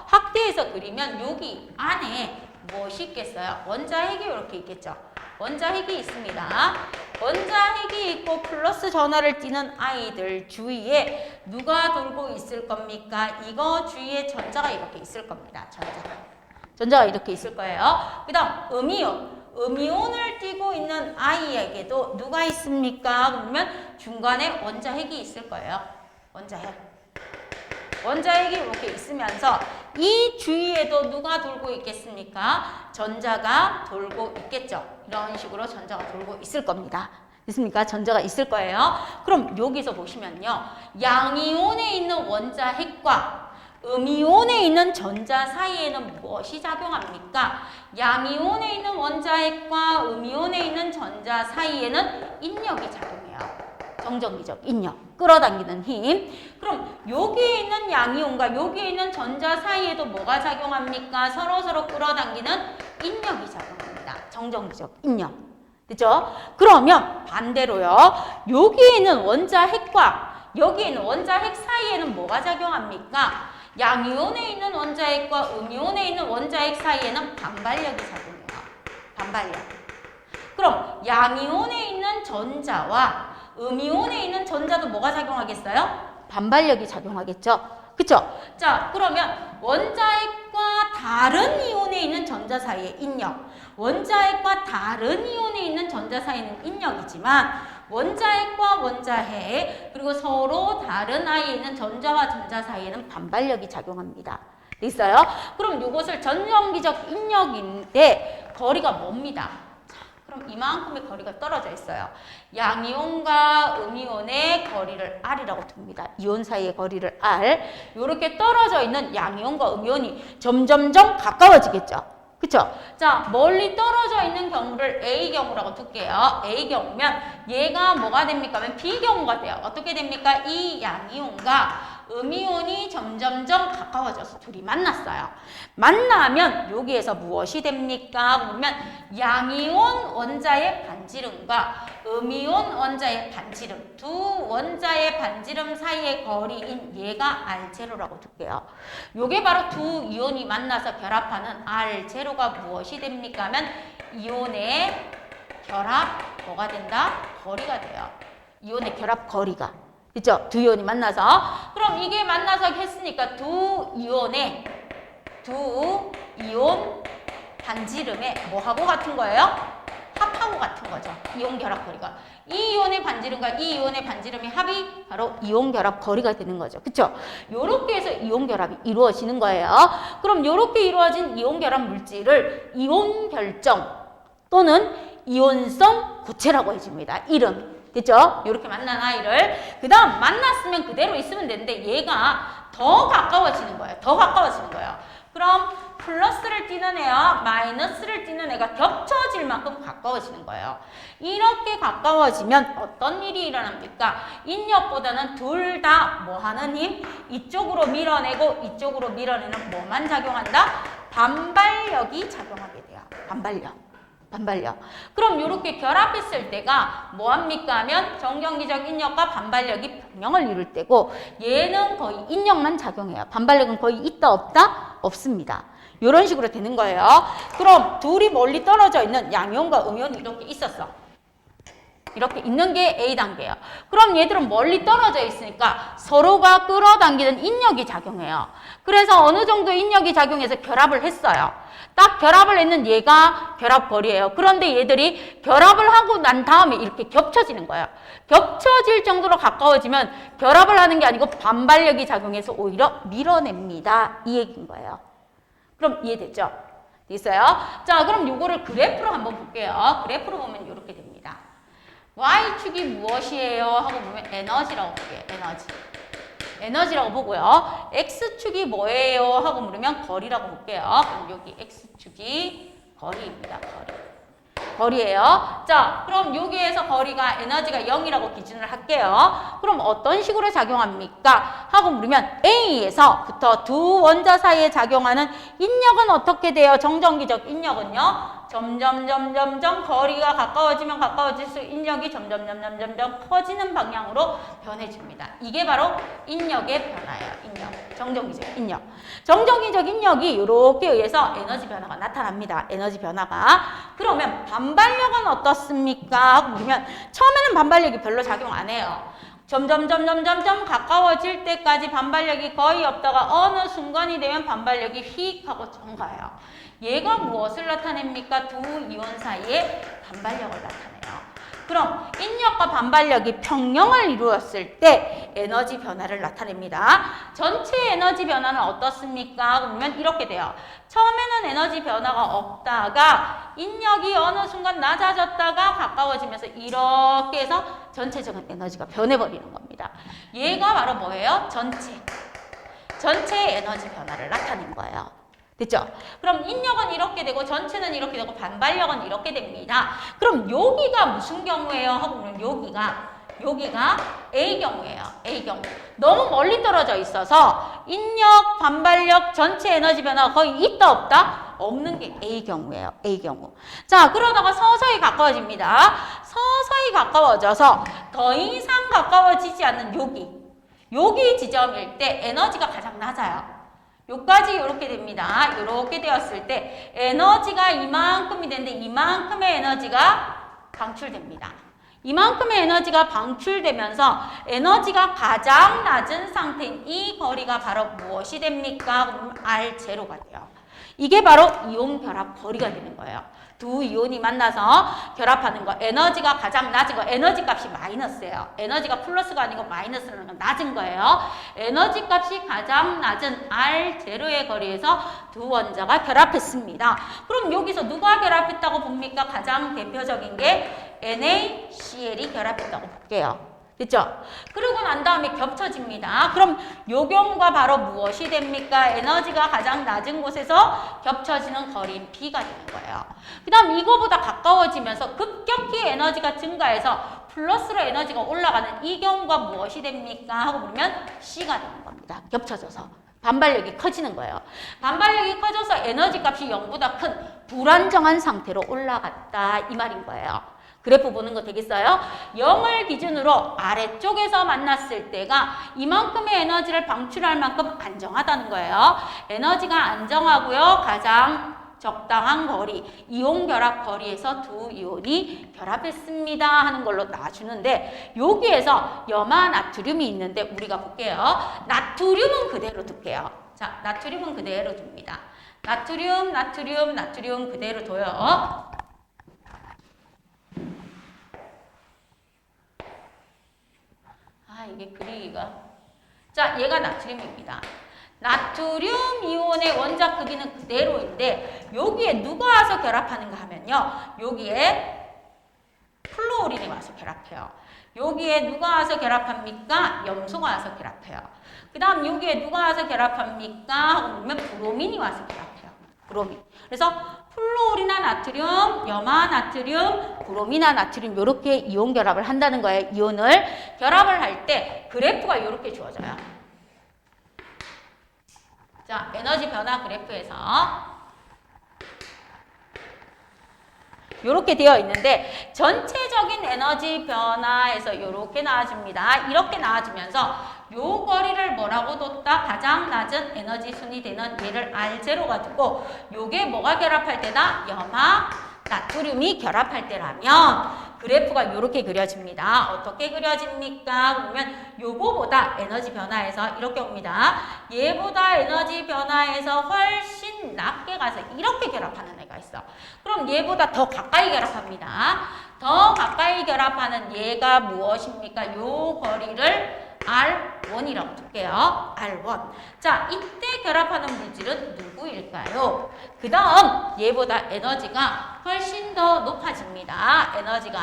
확대해서 그리면 여기 안에 무엇이 있겠어요? 원자핵이 이렇게 있겠죠. 원자핵이 있습니다. 원자핵이 있고 플러스 전하를 띠는 아이들 주위에 누가 돌고 있을 겁니까? 이거 주위에 전자가 이렇게 있을 겁니다. 전자가 이렇게 있을 거예요. 그 다음 음이온. 음이온을 띠고 있는 아이에게도 누가 있습니까? 그러면 중간에 원자핵이 있을 거예요. 원자핵이 이렇게 있으면서 이 주위에도 누가 돌고 있겠습니까? 전자가 돌고 있겠죠. 이런 식으로 전자가 돌고 있을 겁니다. 됐습니까? 전자가 있을 거예요. 그럼 여기서 보시면요. 양이온에 있는 원자핵과 음이온에 있는 전자 사이에는 무엇이 작용합니까? 양이온에 있는 원자핵과 음이온에 있는 전자 사이에는 인력이 작용해요. 정전기적 인력, 끌어당기는 힘. 그럼 여기에 있는 양이온과 여기에 있는 전자 사이에도 뭐가 작용합니까? 서로서로 끌어당기는 인력이 작용합니다. 정전기적 인력. 그죠? 그러면 반대로요. 여기에 있는 원자핵과 여기에 있는 원자핵 사이에는 뭐가 작용합니까? 양이온에 있는 원자핵과 음이온에 있는 원자핵 사이에는 반발력이 작용해요. 반발력. 그럼 양이온에 있는 전자와 음이온에 있는 전자도 뭐가 작용하겠어요? 반발력이 작용하겠죠. 그쵸? 자, 그러면 원자핵과 다른 이온에 있는 전자 사이의 인력. 원자핵과 다른 이온에 있는 전자 사이는 인력이지만 원자핵과 원자핵 그리고 서로 다른 아이에 있는 전자와 전자 사이에는 반발력이 작용합니다. 있어요? 그럼 이것을 전전기적 인력인데 거리가 멉니다. 자, 그럼 이만큼의 거리가 떨어져 있어요. 양이온과 음이온의 거리를 R이라고 둡니다. 이온 사이의 거리를 R. 이렇게 떨어져 있는 양이온과 음이온이 점점점 가까워지겠죠. 그쵸? 자, 멀리 떨어져 있는 경우를 A경우라고 둘게요. A경우면 얘가 뭐가 됩니까? 하면 B경우가 돼요. 어떻게 됩니까? 이 양이온과 음이온이 점점점 가까워져서 둘이 만났어요. 만나면 여기에서 무엇이 됩니까? 그러면 양이온 원자의 반지름과 음이온 원자의 반지름, 두 원자의 반지름 사이의 거리인 얘가 R0라고 둘게요. 요게 바로 두 이온이 만나서 결합하는 R0가 무엇이 됩니까? 하면 이온의 결합 뭐가 된다? 거리가 돼요. 이온의 결합 거리가. 그렇죠? 두 이온이 만나서. 그럼 이게 만나서 했으니까 두 이온 반지름에 뭐하고 같은 거예요? 합하고 같은 거죠. 이온 결합 거리가. 이 이온의 반지름과 이 이온의 반지름의 합이 바로 이온 결합 거리가 되는 거죠. 그렇죠? 요렇게 해서 이온 결합이 이루어지는 거예요. 그럼 요렇게 이루어진 이온 결합 물질을 이온 결정 또는 이온성 고체라고 해줍니다. 이름. 됐죠? 이렇게 만난 아이를. 그 다음 만났으면 그대로 있으면 되는데 얘가 더 가까워지는 거예요. 더 가까워지는 거예요. 그럼 플러스를 띄는 애와 마이너스를 띄는 애가 겹쳐질 만큼 가까워지는 거예요. 이렇게 가까워지면 어떤 일이 일어납니까? 인력보다는 둘 다 뭐 하는 힘? 이쪽으로 밀어내고 이쪽으로 밀어내는 뭐만 작용한다? 반발력이 작용하게 돼요. 반발력. 그럼 이렇게 결합했을 때가 뭐합니까 하면 정경기적 인력과 반발력이 평형을 이룰 때고 얘는 거의 인력만 작용해요. 반발력은 거의 있다 없다? 없습니다. 이런 식으로 되는 거예요. 그럼 둘이 멀리 떨어져 있는 양이온과 음이온이 이렇게 있었어. 이렇게 있는 게 A단계예요. 그럼 얘들은 멀리 떨어져 있으니까 서로가 끌어당기는 인력이 작용해요. 그래서 어느 정도 인력이 작용해서 결합을 했어요. 딱 결합을 했는 얘가 결합거리예요. 그런데 얘들이 결합을 하고 난 다음에 이렇게 겹쳐지는 거예요. 겹쳐질 정도로 가까워지면 결합을 하는 게 아니고 반발력이 작용해서 오히려 밀어냅니다. 이 얘기인 거예요. 그럼 이해됐죠? 됐어요? 자, 그럼 요거를 그래프로 한번 볼게요. 그래프로 보면 이렇게 됩니다. Y축이 무엇이에요? 하고 보면 에너지라고 볼게요. 에너지라고 보고요. X축이 뭐예요? 하고 물으면 거리라고 볼게요. 그럼 여기 X축이 거리입니다. 거리예요. 자, 그럼 여기에서 거리가 에너지가 0이라고 기준을 할게요. 그럼 어떤 식으로 작용합니까? 하고 물으면 A에서부터 두 원자 사이에 작용하는 인력은 어떻게 돼요? 정전기적 인력은요. 점점 거리가 가까워지면 가까워질수록 인력이 점점 커지는 방향으로 변해집니다. 이게 바로 인력의 변화예요. 정전기적 인력. 정전기적 인력이 이렇게 의해서 에너지 변화가 나타납니다. 에너지 변화가. 그러면 반발력은 어떻습니까? 하고 물으면 처음에는 반발력이 별로 작용 안 해요. 점점 가까워질 때까지 반발력이 거의 없다가 어느 순간이 되면 반발력이 휙 하고 증가해요. 얘가 무엇을 나타냅니까? 두 이온 사이에 반발력을 나타내요. 그럼 인력과 반발력이 평형을 이루었을 때 에너지 변화를 나타냅니다. 전체 에너지 변화는 어떻습니까? 그러면 이렇게 돼요. 처음에는 에너지 변화가 없다가 인력이 어느 순간 낮아졌다가 가까워지면서 이렇게 해서 전체적인 에너지가 변해버리는 겁니다. 얘가 바로 뭐예요? 전체 에너지 변화를 나타낸 거예요. 됐죠? 그럼 인력은 이렇게 되고 전체는 이렇게 되고 반발력은 이렇게 됩니다. 그럼 여기가 무슨 경우예요? 하고 보면 여기가 A경우예요. A경우. 너무 멀리 떨어져 있어서 인력, 반발력, 전체 에너지 변화가 거의 있다 없다? 없는 게 A경우예요. A경우. 자, 그러다가 서서히 가까워집니다. 서서히 가까워져서 더 이상 가까워지지 않는 여기 지점일 때 에너지가 가장 낮아요. 요까지 이렇게 됩니다. 이렇게 되었을 때 에너지가 이만큼이 되는데 이만큼의 에너지가 방출됩니다. 이만큼의 에너지가 방출되면서 에너지가 가장 낮은 상태인 이 거리가 바로 무엇이 됩니까? 그럼 R0가 돼요. 이게 바로 이온 결합 거리가 되는 거예요. 두 이온이 만나서 결합하는 거. 에너지가 가장 낮은 거. 에너지 값이 마이너스예요. 에너지가 플러스가 아니고 마이너스라는 건 낮은 거예요. 에너지 값이 가장 낮은 R0의 거리에서 두 원자가 결합했습니다. 그럼 여기서 누가 결합했다고 봅니까? 가장 대표적인 게 NaCl이 결합했다고 볼게요. 됐죠? 그러고 난 다음에 겹쳐집니다. 그럼 요 경우가 바로 무엇이 됩니까? 에너지가 가장 낮은 곳에서 겹쳐지는 거리인 B가 되는 거예요. 그 다음 이거보다 가까워지면서 급격히 에너지가 증가해서 플러스로 에너지가 올라가는 이 경우가 무엇이 됩니까? 하고 물으면 C가 되는 겁니다. 겹쳐져서. 반발력이 커지는 거예요. 반발력이 커져서 에너지 값이 0보다 큰 불안정한 상태로 올라갔다. 이 말인 거예요. 그래프 보는 거 되겠어요? 0을 기준으로 아래쪽에서 만났을 때가 이만큼의 에너지를 방출할 만큼 안정하다는 거예요. 에너지가 안정하고요. 가장 적당한 거리, 이온 결합 거리에서 두 이온이 결합했습니다 하는 걸로 나와주는데 여기에서 염화 나트륨이 있는데 우리가 볼게요. 나트륨은 그대로 둘게요. 자, 나트륨은 그대로 둡니다. 나트륨, 나트륨, 나트륨 그대로 둬요. 이게 그리기가. 자, 얘가 나트륨입니다. 나트륨 이온의 원자 크기는 그대로인데 여기에 누가 와서 결합하는가 하면요. 여기에 플루오린이 와서 결합해요. 여기에 누가 와서 결합합니까? 염소가 와서 결합해요. 그 다음 여기에 누가 와서 결합합니까? 하고 보면 브로민이 와서 결합해요. 브로민. 그래서 플루오린과 나트륨, 염화 나트륨, 브로민과 나트륨 이렇게 이온 결합을 한다는 거예요. 이온을 결합을 할 때 그래프가 이렇게 주어져요. 자, 에너지 변화 그래프에서 이렇게 되어 있는데 전체적인 에너지 변화에서 이렇게 나와줍니다. 이렇게 나와주면서 요 거리를 뭐라고 뒀다? 가장 낮은 에너지 순위 되는 얘를 R0가 두고 요게 뭐가 결합할 때다? 염화 나트륨이 결합할 때라면 그래프가 이렇게 그려집니다. 어떻게 그려집니까? 보면 요거보다 에너지 변화에서 이렇게 옵니다. 얘보다 에너지 변화에서 훨씬 낮게 가서 이렇게 결합하는 애가 있어. 그럼 얘보다 더 가까이 결합합니다. 더 가까이 결합하는 얘가 무엇입니까? 요 거리를 R1이라고 둘게요. R1. 자, 이때 결합하는 물질은 누구일까요? 그 다음 얘보다 에너지가 훨씬 더 높아집니다. 에너지가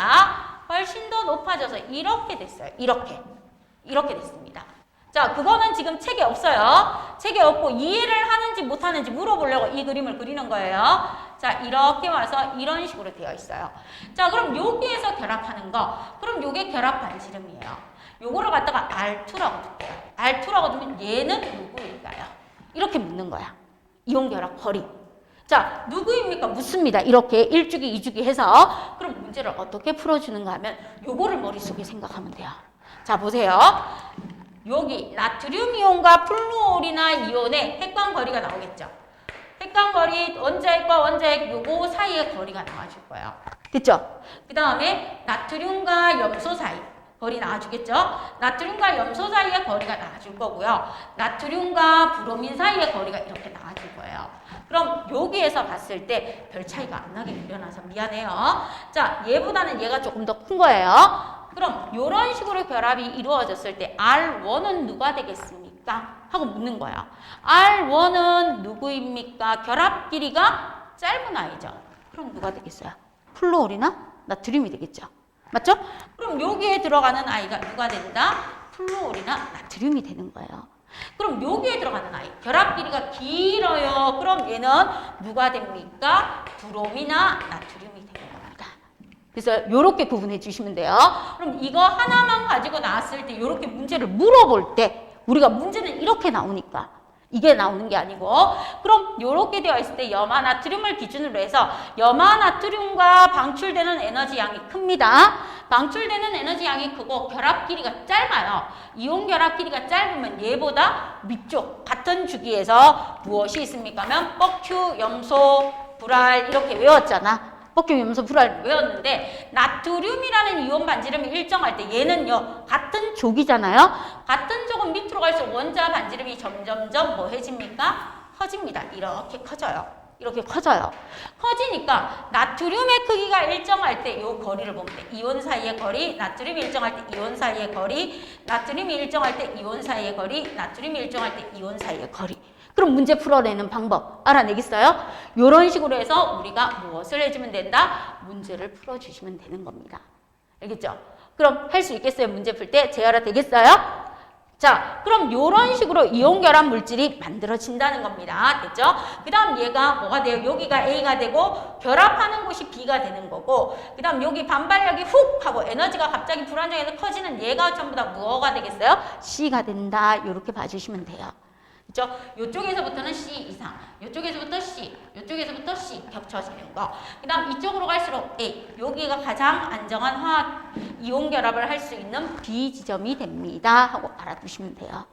훨씬 더 높아져서 이렇게 됐어요. 이렇게 됐습니다. 자, 그거는 지금 책에 없어요. 책에 없고 이해를 하는지 못하는지 물어보려고 이 그림을 그리는 거예요. 자, 이렇게 와서 이런 식으로 되어 있어요. 자, 그럼 여기에서 결합하는 거. 그럼 요게 결합 반지름이에요. 요거를 갖다가 R2라고 둘게요. R2라고 두면 얘는 누구일까요? 이렇게 묻는 거야. 이온 결합 거리. 자, 누구입니까? 묻습니다. 이렇게 1주기, 2주기 해서. 그럼 문제를 어떻게 풀어주는가 하면 요거를 머릿속에 생각하면 돼요. 자, 보세요. 여기 나트륨 이온과 플루오리나 이온의 핵관 거리가 나오겠죠. 핵관 거리 원자핵과 원자핵 요거 사이의 거리가 나와줄 거예요. 됐죠? 그 다음에 나트륨과 염소 사이 거리 나와주겠죠? 나트륨과 염소 사이의 거리가 나와줄 거고요. 나트륨과 브로민 사이의 거리가 이렇게 나와줄 거예요. 그럼 여기에서 봤을 때 별 차이가 안 나게 그려놔서 미안해요. 자, 얘보다는 얘가 조금 더 큰 거예요. 그럼 이런 식으로 결합이 이루어졌을 때 R1은 누가 되겠습니까? 하고 묻는 거야. R1은 누구입니까? 결합 길이가 짧은 아이죠. 그럼 누가 되겠어요? 플루오리나 나트륨이 되겠죠. 맞죠? 그럼 여기에 들어가는 아이가 누가 된다? 플루오리나 나트륨이 되는 거예요. 그럼 여기에 들어가는 아이, 결합 길이가 길어요. 그럼 얘는 누가 됩니까? 브롬이나 나트륨이 되는 겁니다. 그래서 이렇게 구분해 주시면 돼요. 그럼 이거 하나만 가지고 나왔을 때 이렇게 문제를 물어볼 때 우리가 문제는 이렇게 나오니까 이게 나오는 게 아니고 그럼 이렇게 되어 있을 때 염화 나트륨을 기준으로 해서 염화 나트륨과 방출되는 에너지 양이 큽니다. 방출되는 에너지 양이 크고 결합 길이가 짧아요. 이온 결합 길이가 짧으면 얘보다 위쪽 같은 주기에서 무엇이 있습니까? 하면 뻑큐, 염소, 불알 이렇게 외웠잖아. 뻑큐, 염소, 불알 외웠는데 나트륨이라는 이온 반지름이 일정할 때 얘는요 같은 족이잖아요. 같은 족은 밑으로 갈수록 원자 반지름이 점점점 뭐 해집니까? 커집니다. 이렇게 커져요. 이렇게 커져요. 커지니까 나트륨의 크기가 일정할 때 이 거리를 보면 돼. 이온 사이의 거리, 나트륨이 일정할 때 이온 사이의 거리, 나트륨이 일정할 때 이온 사이의 거리, 나트륨이 일정할 때 이온 사이의 거리. 그럼 문제 풀어내는 방법 알아내겠어요? 이런 식으로 해서 우리가 무엇을 해주면 된다? 문제를 풀어주시면 되는 겁니다. 알겠죠? 그럼 할 수 있겠어요? 문제 풀 때? 재활화 되겠어요? 자, 그럼 이런 식으로 이온 결합 물질이 만들어진다는 겁니다. 됐죠? 그 다음 얘가 뭐가 돼요? 여기가 A가 되고 결합하는 곳이 B가 되는 거고, 그 다음 여기 반발력이 훅 하고 에너지가 갑자기 불안정해서 커지는 얘가 전부 다 뭐가 되겠어요? C가 된다. 이렇게 봐주시면 돼요. 그죠? 이쪽에서부터는 C 이상, 이쪽에서부터 C, 이쪽에서부터 C 겹쳐지는 거. 그 다음 이쪽으로 갈수록 A, 여기가 가장 안정한 화학 이온 결합을 할 수 있는 B 지점이 됩니다 하고 알아두시면 돼요.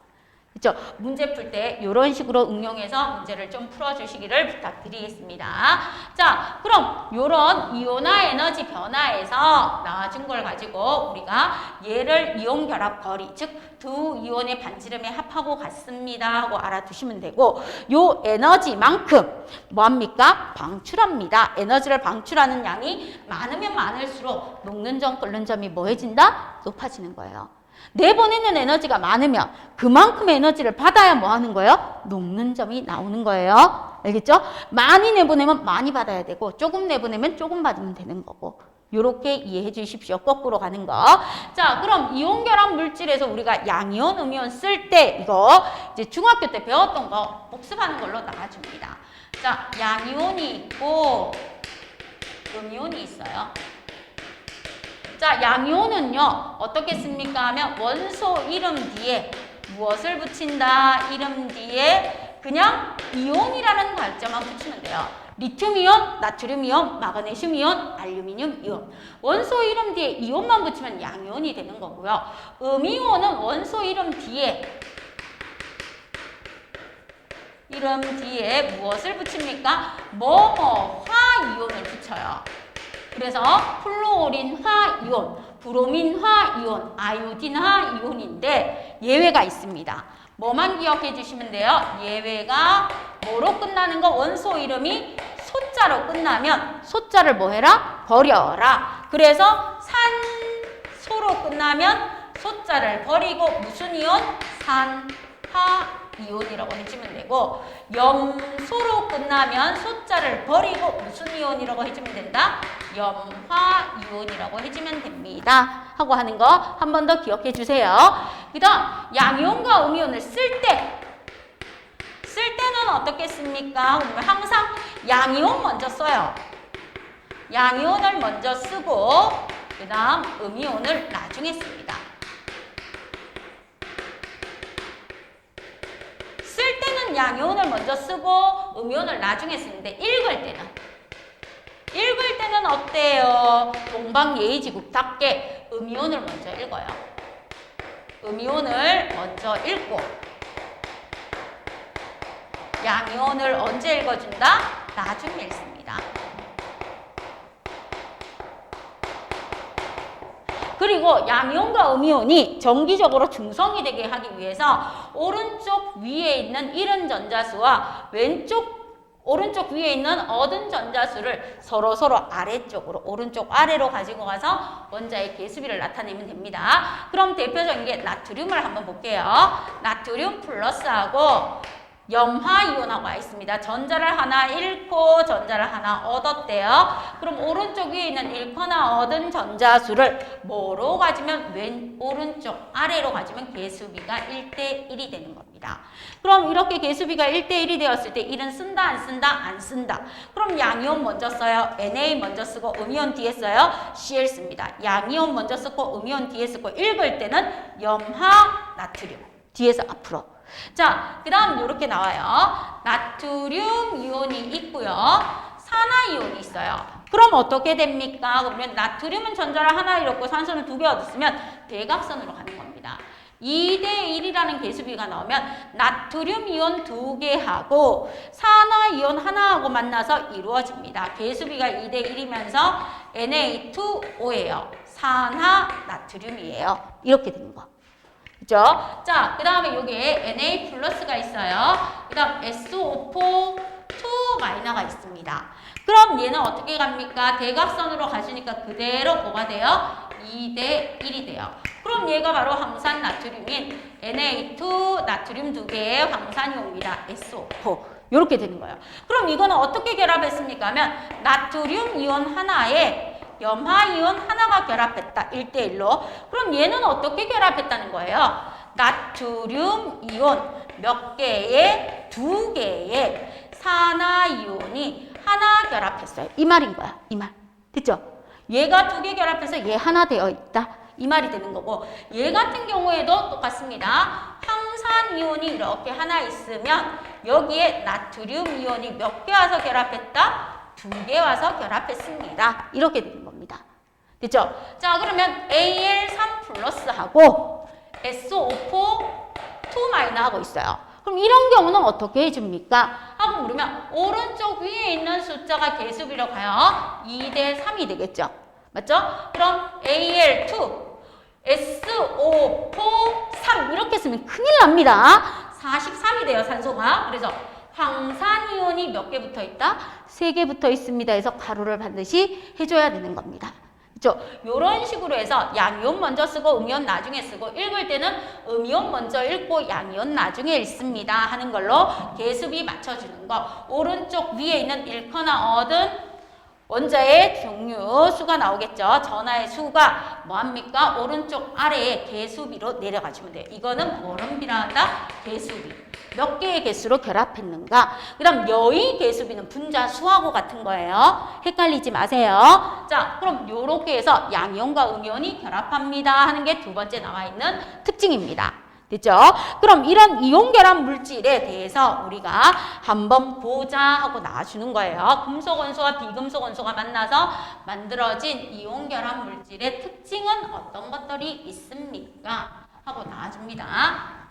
그렇죠? 문제 풀 때 이런 식으로 응용해서 문제를 좀 풀어주시기를 부탁드리겠습니다. 자, 그럼 이런 이온화 에너지 변화에서 나와준 걸 가지고 우리가 얘를 이온 결합 거리, 즉 두 이온의 반지름에 합하고 같습니다 하고 알아두시면 되고, 요 에너지만큼 뭐합니까? 방출합니다. 에너지를 방출하는 양이 많으면 많을수록 녹는 점, 끓는 점이 뭐해진다? 높아지는 거예요. 내보내는 에너지가 많으면 그만큼의 에너지를 받아야 뭐 하는 거예요? 녹는 점이 나오는 거예요. 알겠죠? 많이 내보내면 많이 받아야 되고, 조금 내보내면 조금 받으면 되는 거고, 요렇게 이해해 주십시오. 거꾸로 가는 거. 자, 그럼 이온 결합 물질에서 우리가 양이온, 음이온 쓸 때 이거 이제 중학교 때 배웠던 거 복습하는 걸로 나와줍니다. 자, 양이온이 있고 음이온이 있어요. 자, 양이온은요, 어떻게 씁니까 하면 원소 이름 뒤에 무엇을 붙인다? 이름 뒤에 그냥 이온이라는 글자만 붙이면 돼요. 리튬이온, 나트륨이온, 마그네슘이온, 알루미늄이온. 원소 이름 뒤에 이온만 붙이면 양이온이 되는 거고요. 음이온은 원소 이름 뒤에 무엇을 붙입니까? 화이온을 붙여요. 그래서 플루오린 화이온, 브로민 화이온, 아이오딘 화이온인데 예외가 있습니다. 뭐만 기억해 주시면 돼요? 예외가 뭐로 끝나는 거? 원소 이름이 소자로 끝나면 소자를 뭐 해라? 버려라. 그래서 산소로 끝나면 소자를 버리고 무슨 이온? 산화이온이라고 해주면 되고, 염소로 끝나면 소자를 버리고 무슨 이온이라고 해주면 된다? 염화이온이라고 해주면 됩니다 하고 하는 거 한 번 더 기억해 주세요. 그 다음 양이온과 음이온을 쓸 때는 어떻게 씁니까? 그러면 항상 양이온 먼저 써요. 양이온을 먼저 쓰고 그 다음 음이온을 나중에 씁니다. 쓸 때는 양이온을 먼저 쓰고 음이온을 나중에 쓰는데 읽을 때는 어때요? 동방예의지국답게 음이온을 먼저 읽어요. 음이온을 먼저 읽고 양이온을 언제 읽어준다? 나중에 읽습니다. 그리고 양이온과 음이온이 정기적으로 중성이 되게 하기 위해서 오른쪽 위에 있는 잃은 전자수와 오른쪽 위에 있는 얻은 전자수를 서로 아래쪽으로, 오른쪽 아래로 가지고 가서 원자의 개수비를 나타내면 됩니다. 그럼 대표적인 게 나트륨을 한번 볼게요. 나트륨 플러스하고 염화이온하고 와 있습니다. 전자를 하나 잃고 전자를 하나 얻었대요. 그럼 오른쪽 위에 있는 잃거나 얻은 전자수를 뭐로 가지면 오른쪽 아래로 가지면 개수비가 1대1이 되는 겁니다. 그럼 이렇게 개수비가 1대1이 되었을 때 1은 쓴다 안 쓴다? 안 쓴다. 그럼 양이온 먼저 써요. Na 먼저 쓰고 음이온 뒤에 써요. Cl 씁니다. 양이온 먼저 쓰고 음이온 뒤에 쓰고 읽을 때는 염화 나트륨 뒤에서 앞으로. 자, 그 다음 이렇게 나와요. 나트륨 이온이 있고요. 산화이온이 있어요. 그럼 어떻게 됩니까? 그러면 나트륨은 전자를 하나 잃었고 산소는 2개 얻었으면 대각선으로 가는 겁니다. 2대1이라는 개수비가 나오면 나트륨 이온 2개하고 산화이온 하나하고 만나서 이루어집니다. 개수비가 2대1이면서 Na2O예요. 산화 나트륨이에요. 이렇게 되는 거. 그죠? 자, 그 다음에 여기에 Na 플러스가 있어요. 그 다음 SO4 2마이너가 있습니다. 그럼 얘는 어떻게 갑니까? 대각선으로 가시니까 그대로 뭐가 돼요? 2대1이 돼요. 그럼 얘가 바로 황산 나트륨인 Na2 나트륨 2개의 황산이 옵니다. SO4. 이렇게 되는 거예요. 그럼 이거는 어떻게 결합했습니까? 하면 나트륨 이온 하나에 염화이온 하나가 결합했다. 1대1로. 그럼 얘는 어떻게 결합했다는 거예요? 나트륨 이온 몇 개의? 2개의 산화이온이 하나 결합했어요. 이 말인 거야. 이 말. 됐죠? 얘가 2개 결합해서 얘 하나 되어 있다. 이 말이 되는 거고, 얘 같은 경우에도 똑같습니다. 황산이온이 이렇게 하나 있으면 여기에 나트륨 이온이 몇 개 와서 결합했다? 2개 와서 결합했습니다. 이렇게 되는 겁니다. 됐죠? 자, 그러면 Al3 플러스하고 SO4 2- 하고 있어요. 그럼 이런 경우는 어떻게 해줍니까? 하고 물으면 오른쪽 위에 있는 숫자가 개수비로 가요. 2대 3이 되겠죠? 맞죠? 그럼 Al2, SO4, 3 이렇게 쓰면 큰일 납니다. 43이 돼요, 산소가. 그래서 황산이온이 몇 개 붙어 있다? 3개 붙어 있습니다. 해서 가로를 반드시 해줘야 되는 겁니다. 그렇죠? 이런 식으로 해서 양이온 먼저 쓰고 음이온 나중에 쓰고, 읽을 때는 음이온 먼저 읽고 양이온 나중에 읽습니다 하는 걸로 개수비 맞춰주는 거. 오른쪽 위에 있는 잃거나 얻은 원자의 종류 수가 나오겠죠. 전하의 수가 뭐합니까? 오른쪽 아래에 개수비로 내려가 주면 돼요. 이거는 뭐를 비례한다? 개수비. 몇 개의 개수로 결합했는가? 그럼 여의 개수비는 분자 수하고 같은 거예요. 헷갈리지 마세요. 자, 그럼 요렇게 해서 양이온과 음이온이 결합합니다 하는 게 두 번째 나와 있는 특징입니다. 됐죠? 그럼 이런 이온 결합 물질에 대해서 우리가 한번 보자 하고 나와주는 거예요. 금속 원소와 비금속 원소가 만나서 만들어진 이온 결합 물질의 특징은 어떤 것들이 있습니까? 하고 나와줍니다.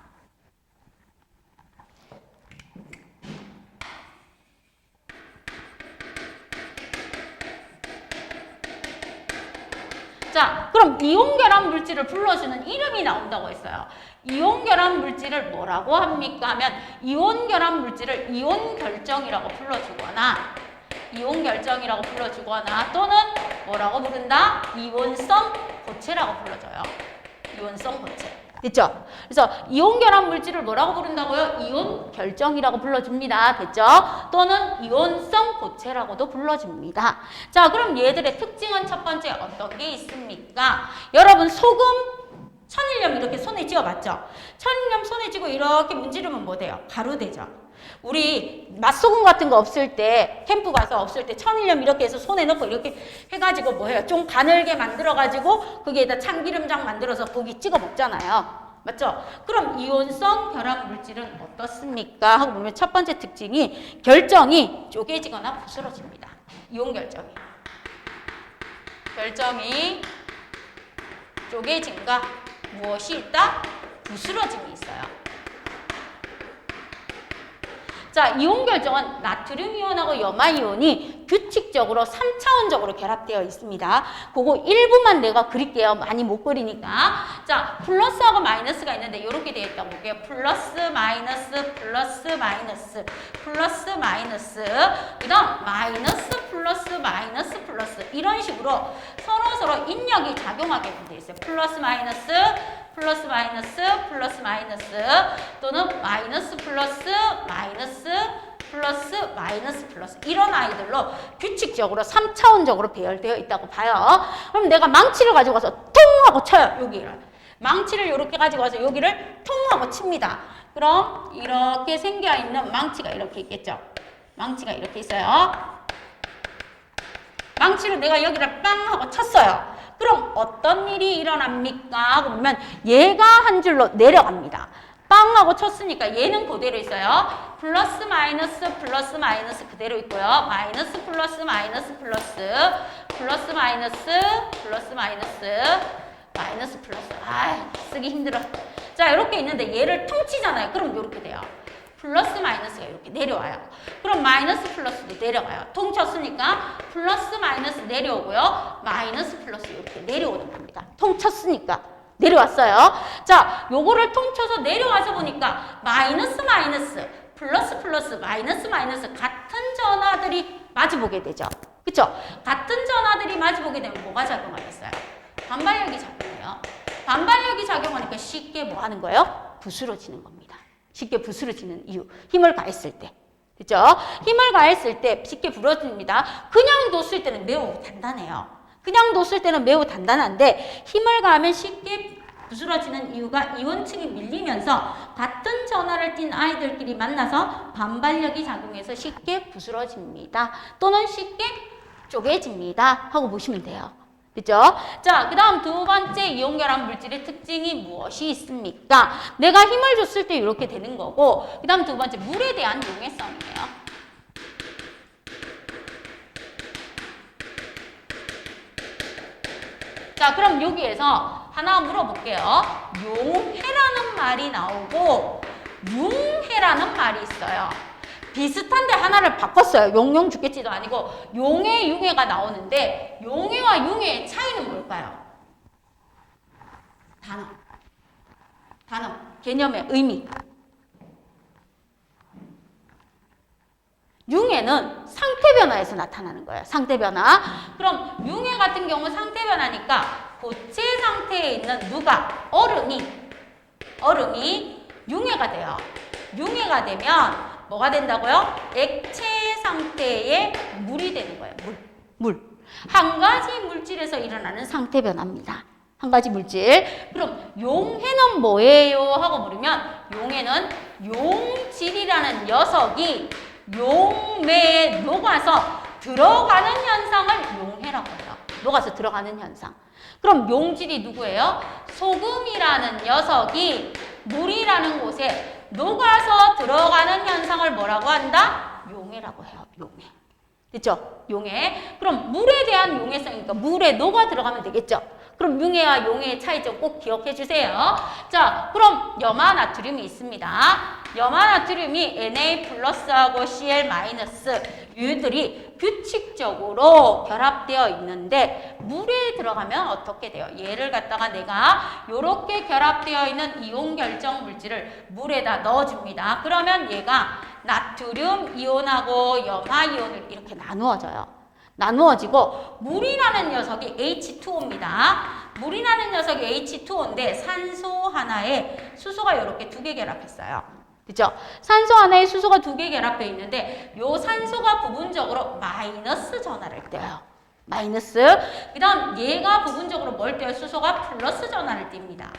자, 그럼 이온 결합 물질을 불러주는 이름이 나온다고 했어요. 이온 결합 물질을 뭐라고 합니까? 하면 이온 결합 물질을 이온 결정이라고 불러주거나 또는 뭐라고 부른다? 이온성 고체라고 불러줘요. 이온성 고체. 됐죠? 그래서 이온 결합 물질을 뭐라고 부른다고요? 이온 결정이라고 불러줍니다. 됐죠? 또는 이온성 고체라고도 불러줍니다. 자, 그럼 얘들의 특징은 첫 번째 어떤 게 있습니까? 여러분 소금, 천일염 이렇게 손에 쥐어봤죠? 천일염 손에 쥐고 이렇게 문지르면 뭐 돼요? 가루 되죠? 우리 맛소금 같은 거 없을 때, 캠프 가서 없을 때 천일염 이렇게 해서 손에 넣고 이렇게 해가지고 뭐 해요? 좀 가늘게 만들어가지고 거기에다 참기름장 만들어서 고기 찍어 먹잖아요. 맞죠? 그럼 이온성 결합 물질은 어떻습니까? 하고 보면 첫 번째 특징이 결정이 쪼개지거나 부스러집니다. 이온 결정이 쪼개짐과 무엇이 있다? 부스러짐이 있어요. 자, 이온 결정은 나트륨 이온하고 염화 이온이 규칙적으로 3차원적으로 결합되어 있습니다. 그거 일부만 내가 그릴게요. 많이 못 그리니까. 자, 플러스하고 마이너스가 있는데 이렇게 되어 있다고 볼게요. 플러스, 마이너스, 플러스, 마이너스, 플러스, 마이너스, 그 다음 마이너스, 플러스, 마이너스, 플러스 이런 식으로 서로 인력이 작용하게 되어 있어요. 플러스, 마이너스, 플러스 마이너스 플러스 마이너스 또는 마이너스 플러스 마이너스 플러스 마이너스 플러스 이런 아이들로 규칙적으로 3차원적으로 배열되어 있다고 봐요. 그럼 내가 망치를 가지고 와서 통 하고 쳐요. 여기를. 망치를 이렇게 가지고 와서 여기를 통 하고 칩니다. 그럼 이렇게 생겨있는 망치가 이렇게 있겠죠. 망치가 이렇게 있어요. 망치를 내가 여기를 빵 하고 쳤어요. 그럼 어떤 일이 일어납니까? 하고 보면 얘가 한 줄로 내려갑니다. 빵 하고 쳤으니까 얘는 그대로 있어요. 플러스 마이너스 플러스 마이너스 그대로 있고요. 마이너스 플러스 마이너스 플러스 플러스 마이너스 플러스 마이너스 마이너스 플러스 쓰기 힘들어. 자 이렇게 있는데 얘를 퉁치잖아요. 그럼 이렇게 돼요. 플러스 마이너스가 이렇게 내려와요. 그럼 마이너스 플러스도 내려가요. 통쳤으니까 플러스 마이너스 내려오고요. 마이너스 플러스 이렇게 내려오는 겁니다. 통쳤으니까 내려왔어요. 자, 요거를 통쳐서 내려와서 보니까 마이너스 마이너스 플러스 플러스 마이너스 마이너스 같은 전하들이 마주보게 되죠. 그쵸? 같은 전하들이 마주보게 되면 뭐가 작용하겠어요? 반발력이 작용해요. 반발력이 작용하니까 쉽게 뭐 하는 거예요? 부스러지는 겁니다. 쉽게 부스러지는 이유. 힘을 가했을 때. 그죠? 힘을 가했을 때 쉽게 부러집니다. 그냥 뒀을 때는 매우 단단해요. 그냥 뒀을 때는 매우 단단한데 힘을 가하면 쉽게 부스러지는 이유가 이온층이 밀리면서 같은 전하를 띤 아이들끼리 만나서 반발력이 작용해서 쉽게 부스러집니다. 또는 쉽게 쪼개집니다. 하고 보시면 돼요. 그죠? 자, 그 다음 두 번째 이온결합 물질의 특징이 무엇이 있습니까? 내가 힘을 줬을 때 이렇게 되는 거고, 그 다음 두 번째 물에 대한 용해성이에요. 자, 그럼 여기에서 하나 물어볼게요. 용해라는 말이 나오고 융해라는 말이 있어요. 비슷한데 하나를 바꿨어요. 용용 죽겠지도 아니고 용해, 융해가 나오는데 용해와 융해의 차이는 뭘까요? 단어, 개념의 의미. 융해는 상태 변화에서 나타나는 거예요. 상태 변화. 그럼 융해 같은 경우 상태 변화니까 고체 상태에 있는 누가 얼음이 융해가 돼요. 융해가 되면 뭐가 된다고요? 액체 상태의 물이 되는 거예요. 물. 한 가지 물질에서 일어나는 상태 변화입니다. 한 가지 물질. 그럼 용해는 뭐예요? 하고 물으면 용해는 용질이라는 녀석이 용매에 녹아서 들어가는 현상을 용해라고 해요. 녹아서 들어가는 현상. 그럼 용질이 누구예요? 소금이라는 녀석이 물이라는 곳에 녹아서 들어가는 현상을 뭐라고 한다? 용해라고 해요. 용해. 그렇죠? 용해. 그럼 물에 대한 용해성이니까 물에 녹아 들어가면 되겠죠? 그럼 융해와 용해의 차이점 꼭 기억해 주세요. 자, 그럼 염화나트륨이 있습니다. 염화나트륨이 Na 플러스하고 Cl 마이너스 유들이 규칙적으로 결합되어 있는데 물에 들어가면 어떻게 돼요? 얘를 갖다가 내가 이렇게 결합되어 있는 이온 결정 물질을 물에다 넣어줍니다. 그러면 얘가 나트륨 이온하고 염화 이온을 이렇게 나누어지고 물이라는 녀석이 H2O입니다. 물이라는 녀석이 H2O인데 산소 하나에 수소가 이렇게 두 개 결합했어요. 그죠? 산소 하나에 수소가 두 개 결합해 있는데 요 산소가 부분적으로 마이너스 전하를 떼요. 마이너스. 그 다음 얘가 부분적으로 뭘 떼요? 수소가 플러스 전하를 띱니다.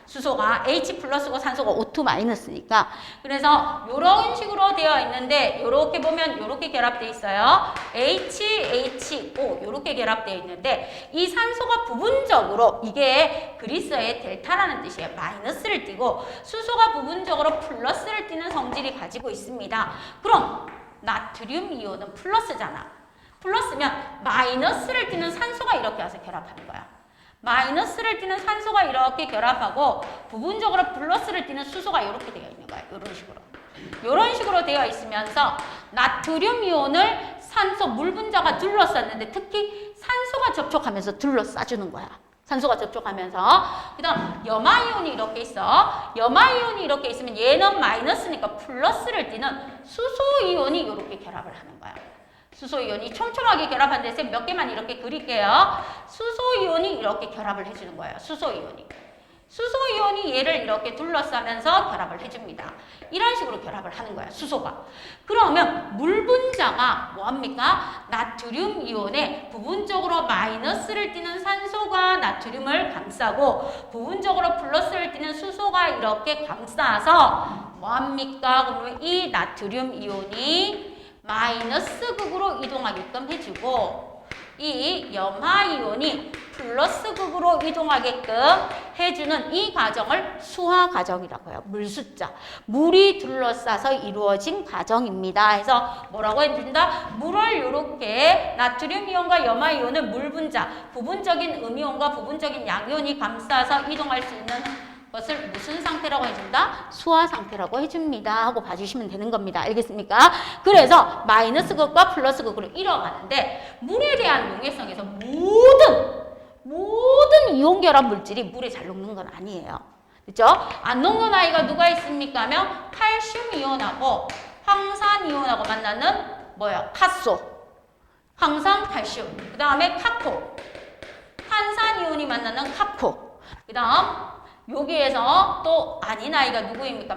수소가 H 플러스고 산소가 O2 마이너스니까. 그래서 이런 식으로 되어 있는데 이렇게 보면 이렇게 결합되어 있어요. HO 이렇게 결합되어 있는데 이 산소가 부분적으로 이게 그리스어의 델타라는 뜻이에요. 마이너스를 띠고 수소가 부분적으로 플러스를 띠는 성질이 가지고 있습니다. 그럼 나트륨 이온은 플러스잖아. 플러스면 마이너스를 띠는 산소가 이렇게 와서 결합하는 거야. 마이너스를 띠는 산소가 이렇게 결합하고 부분적으로 플러스를 띠는 수소가 이렇게 되어 있는 거예요. 이런 식으로. 이런 식으로 되어 있으면서 나트륨 이온을 산소 물 분자가 둘러쌌는데 특히 산소가 접촉하면서 둘러싸주는 거야. 산소가 접촉하면서. 그 다음 염화이온이 이렇게 있어. 염화이온이 이렇게 있으면 얘는 마이너스니까 플러스를 띠는 수소이온이 이렇게 결합을 하는 거야. 수소이온이 촘촘하게 결합한 데서 몇 개만 이렇게 그릴게요. 수소이온이 이렇게 결합을 해주는 거예요. 수소이온이 얘를 이렇게 둘러싸면서 결합을 해줍니다. 이런 식으로 결합을 하는 거야. 수소가. 그러면 물 분자가 뭐합니까? 나트륨 이온에 부분적으로 마이너스를 띠는 산소가 나트륨을 감싸고 부분적으로 플러스를 띠는 수소가 이렇게 감싸서 뭐합니까? 그러면 이 나트륨 이온이 마이너스 극으로 이동하게끔 해주고 이 염화이온이 플러스 극으로 이동하게끔 해주는 이 과정을 수화 과정이라고 해요. 물숫자. 물이 둘러싸서 이루어진 과정입니다. 해서 뭐라고 해준다? 물을 이렇게 나트륨 이온과 염화이온을 물 분자, 부분적인 음이온과 부분적인 양이온이 감싸서 이동할 수 있는 것을 무슨 상태라고 해준다? 수화 상태라고 해줍니다. 하고 봐주시면 되는 겁니다. 알겠습니까? 그래서 마이너스 극과 플러스 극으로 이뤄가는데 물에 대한 용해성에서 모든 이온 결합 물질이 물에 잘 녹는 건 아니에요. 그렇죠? 안 녹는 아이가 누가 있습니까? 하면 칼슘 이온하고 황산 이온하고 만나는 뭐야? 카소. 황산 칼슘. 그 다음에 카포. 탄산 이온이 만나는 카포. 그 다음 여기에서 또 아닌 아이가 누구입니까?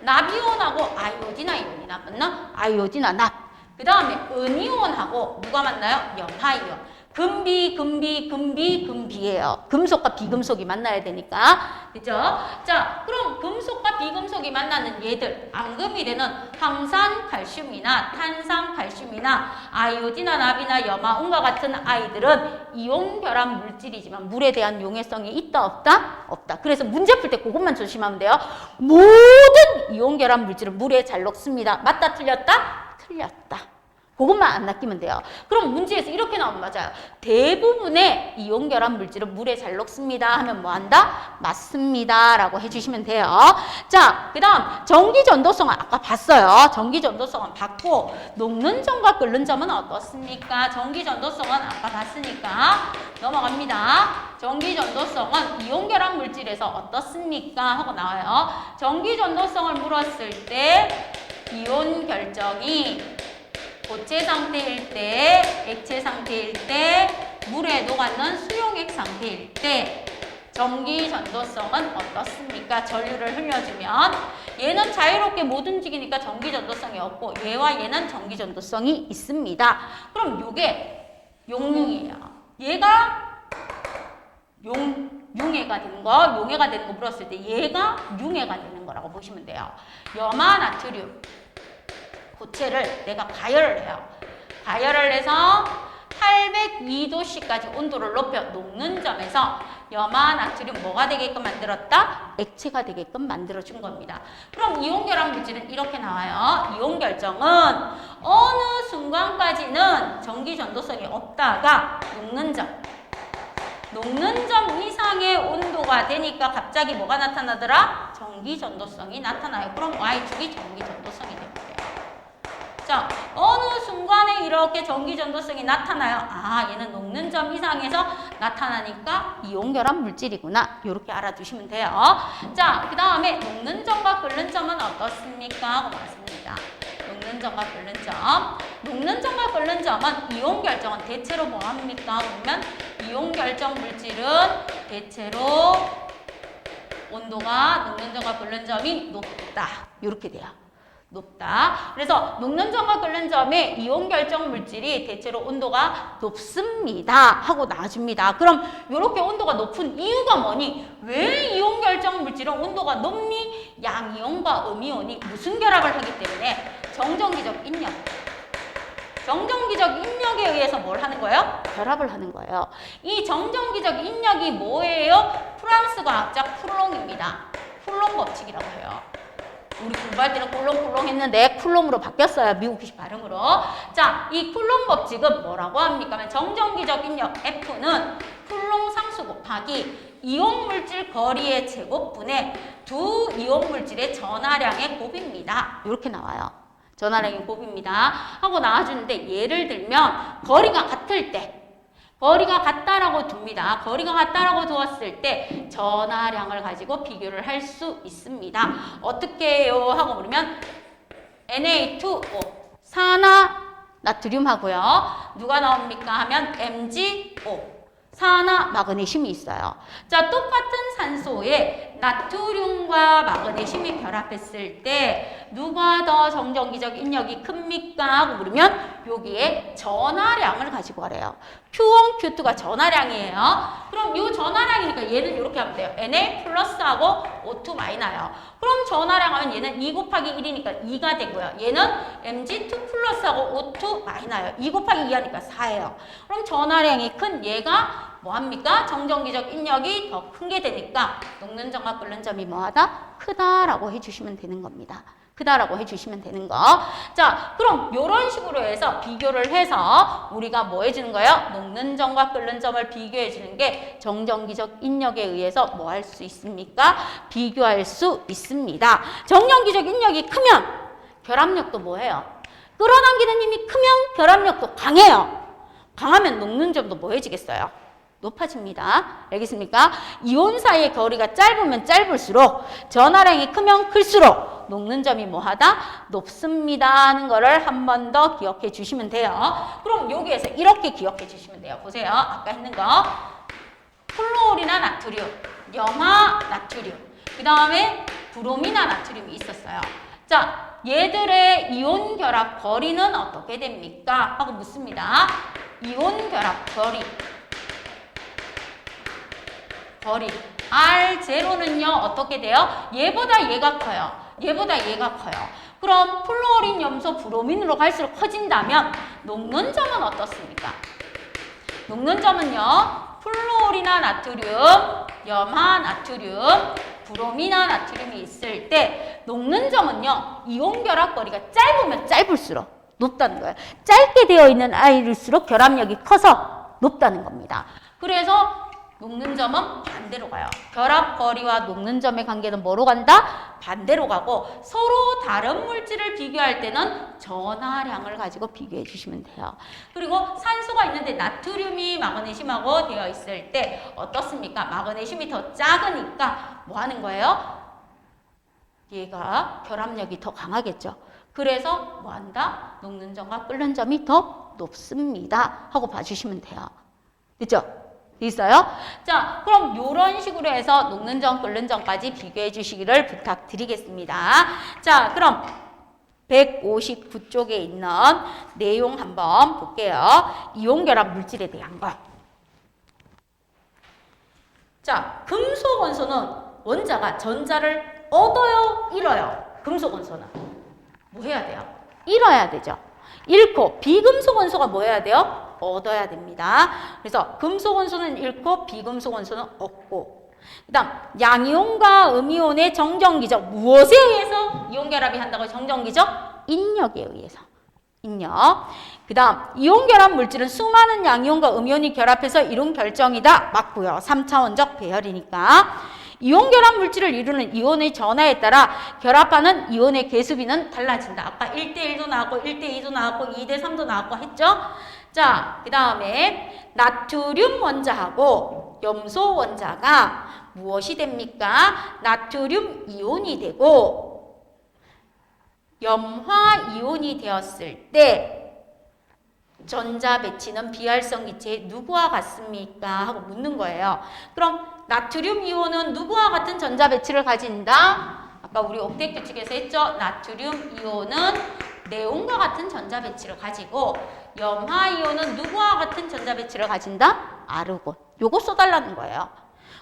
납이온하고 아이오디나 이온이 맞나? 아이오디나 납. 그 다음에 은이온하고 누가 만나요? 염화이온. 금비예요. 금속과 비금속이 만나야 되니까. 그죠? 자, 그럼 금속과 비금속이 만나는 얘들, 앙금이 되는 황산 칼슘이나 탄산 칼슘이나 아이오디나 나비나 염화음과 같은 아이들은 이온 결합 물질이지만 물에 대한 용해성이 있다 없다? 없다. 그래서 문제 풀 때 그것만 조심하면 돼요. 모든 이온 결합 물질은 물에 잘 녹습니다. 맞다 틀렸다? 틀렸다. 그것만 안 낚이면 돼요. 그럼 문제에서 이렇게 나오면 맞아요. 대부분의 이온 결합 물질은 물에 잘 녹습니다 하면 뭐 한다? 맞습니다 라고 해주시면 돼요. 자, 그 다음 전기 전도성은 아까 봤어요. 전기 전도성은 봤고 녹는 점과 끓는 점은 어떻습니까? 전기 전도성은 아까 봤으니까 넘어갑니다. 전기 전도성은 이온 결합 물질에서 어떻습니까? 하고 나와요. 전기 전도성을 물었을 때 이온 결정이 고체 상태일 때, 액체 상태일 때, 물에 녹았는 수용액 상태일 때 전기 전도성은 어떻습니까? 전류를 흘려주면 얘는 자유롭게 못 움직이니까 전기 전도성이 없고 얘와 얘는 전기 전도성이 있습니다. 그럼 요게 용융이에요. 얘가 용해가 되는 거, 용해가 되는 거 물었을 때 얘가 융해가 되는 거라고 보시면 돼요. 염화 나트륨 고체를 내가 가열을 해요. 가열을 해서 802도씨까지 온도를 높여 녹는 점에서 염화 나트륨 뭐가 되게끔 만들었다? 액체가 되게끔 만들어준 겁니다. 그럼 이온 결합 물질은 이렇게 나와요. 이온 결정은 어느 순간까지는 전기 전도성이 없다가 녹는 점 이상의 온도가 되니까 갑자기 뭐가 나타나더라? 전기 전도성이 나타나요. 그럼 Y축이 전기 전도성이 됩니다. 자, 어느 순간에 이렇게 전기 전도성이 나타나요. 아, 얘는 녹는 점 이상에서 나타나니까 이온 결합 물질이구나. 이렇게 알아두시면 돼요. 자, 그 다음에 녹는 점과 끓는 점은 어떻습니까? 하고 말습니다. 녹는 점과 끓는 점. 녹는 점과 끓는 점은 이온 결정은 대체로 뭐합니까? 그러면 이온 결정 물질은 대체로 온도가 녹는 점과 끓는 점이 높다. 이렇게 돼요. 높다. 그래서 녹는 점과 끓는 점에 이온 결정 물질이 대체로 온도가 높습니다 하고 나와줍니다. 그럼 이렇게 온도가 높은 이유가 뭐니? 왜 이온 결정 물질은 온도가 높니? 양이온과 음이온이 무슨 결합을 하기 때문에 정전기적 인력. 정전기적 인력에 의해서 뭘 하는 거예요? 결합을 하는 거예요. 이 정전기적 인력이 뭐예요? 프랑스 과학자 쿨롱입니다. 쿨롱 법칙이라고 해요. 우리 공부할 때는 쿨롱 했는데 쿨롱으로 바뀌었어요. 미국식 발음으로. 자, 이 쿨롱 법칙은 뭐라고 합니까? 정전기적 인력 F는 쿨롱 상수 곱하기 이온 물질 거리의 제곱분의 두 이온 물질의 전하량의 곱입니다. 이렇게 나와요. 전하량의 곱입니다. 하고 나와주는데 예를 들면 거리가 같을 때 거리가 같다라고 둡니다. 거리가 같다라고 두었을 때 전하량을 가지고 비교를 할 수 있습니다. 어떻게 해요? 하고 물으면 Na2O 산화 나트륨하고요. 누가 나옵니까? 하면 MgO 산화 마그네슘이 있어요. 자, 똑같은 산소에 나트륨과 마그네슘이 결합했을 때 누가 더 정전기적 인력이 큽니까? 하고 물으면 여기에 전하량을 가지고 가래요. Q1, Q2가 전하량이에요. 그럼 이 전하량이니까 얘는 이렇게 하면 돼요. Na 플러스하고 O2 마이너요. 그럼 전하량 하면 얘는 2 곱하기 1이니까 2가 되고요. 얘는 Mg2 플러스하고 O2 마이너요. 2 곱하기 2 하니까 4예요. 그럼 전하량이 큰 얘가 뭐합니까? 정전기적 인력이 더 큰 게 되니까 녹는 점과 끓는 점이 뭐하다? 크다라고 해주시면 되는 겁니다. 크다라고 해주시면 되는 거. 자, 그럼 이런 식으로 해서 비교를 해서 우리가 뭐 해주는 거예요? 녹는 점과 끓는 점을 비교해 주는 게 정전기적 인력에 의해서 뭐 할 수 있습니까? 비교할 수 있습니다. 정전기적 인력이 크면 결합력도 뭐해요? 끌어당기는 힘이 크면 결합력도 강해요. 강하면 녹는 점도 뭐 해지겠어요? 높아집니다. 알겠습니까? 이온 사이의 거리가 짧으면 짧을수록 전하량이 크면 클수록 녹는 점이 뭐하다? 높습니다 하는 거를 한 번 더 기억해 주시면 돼요. 그럼 여기에서 이렇게 기억해 주시면 돼요. 보세요. 아까 했는 거. 플로올이나 나트륨, 염화 나트륨, 그 다음에 브롬이나 나트륨이 있었어요. 자, 얘들의 이온 결합 거리는 어떻게 됩니까? 하고 묻습니다. 이온 결합 거리 R0는요 어떻게 돼요? 얘보다 얘가 커요. 얘보다 얘가 커요. 그럼 플루오린, 염소, 브로민으로 갈수록 커진다면 녹는 점은 어떻습니까? 녹는 점은요 플루오린화 나트륨, 염화 나트륨, 브로민화 나트륨이 있을 때 녹는 점은요 이온 결합 거리가 짧으면 짧을수록 높다는 거예요. 짧게 되어 있는 아이일수록 결합력이 커서 높다는 겁니다. 그래서 녹는 점은 반대로 가요. 결합 거리와 녹는 점의 관계는 뭐로 간다? 반대로 가고 서로 다른 물질을 비교할 때는 전하량을 가지고 비교해 주시면 돼요. 그리고 산소가 있는데 나트륨이 마그네슘하고 되어 있을 때 어떻습니까? 마그네슘이 더 작으니까 뭐 하는 거예요? 얘가 결합력이 더 강하겠죠. 그래서 뭐 한다? 녹는 점과 끓는 점이 더 높습니다. 하고 봐주시면 돼요. 됐죠? 있어요? 자, 그럼 이런 식으로 해서 녹는 점, 끓는 점까지 비교해 주시기를 부탁드리겠습니다. 자, 그럼 159쪽에 있는 내용 한번 볼게요. 이온 결합 물질에 대한 거. 자, 금속 원소는 원자가 전자를 얻어요, 잃어요? 금속 원소는 뭐 해야 돼요? 잃어야 되죠. 잃고 비금속 원소가 뭐 해야 돼요? 얻어야 됩니다. 그래서 금속 원소는 잃고 비금속 원소는 얻고, 그 다음 양이온과 음이온의 정전기적, 무엇에 의해서 이온 결합이 한다고? 정전기적? 인력에 의해서. 인력. 그 다음 이온 결합 물질은 수많은 양이온과 음이온이 결합해서 이룬 결정이다. 맞고요. 3차원적 배열이니까. 이온 결합 물질을 이루는 이온의 전하에 따라 결합하는 이온의 개수비는 달라진다. 아까 1대1도 나왔고 1대2도 나왔고 2대3도 나왔고 했죠? 자, 그 다음에 나트륨 원자하고 염소 원자가 무엇이 됩니까? 나트륨 이온이 되고 염화 이온이 되었을 때 전자 배치는 비활성 기체에 누구와 같습니까? 하고 묻는 거예요. 그럼 나트륨 이온은 누구와 같은 전자 배치를 가진다? 아까 우리 옥텟 규칙에서 했죠? 나트륨 이온은 네온과 같은 전자 배치를 가지고 염화 이온은 누구와 같은 전자 배치를 가진다? 아르곤. 요거 써달라는 거예요.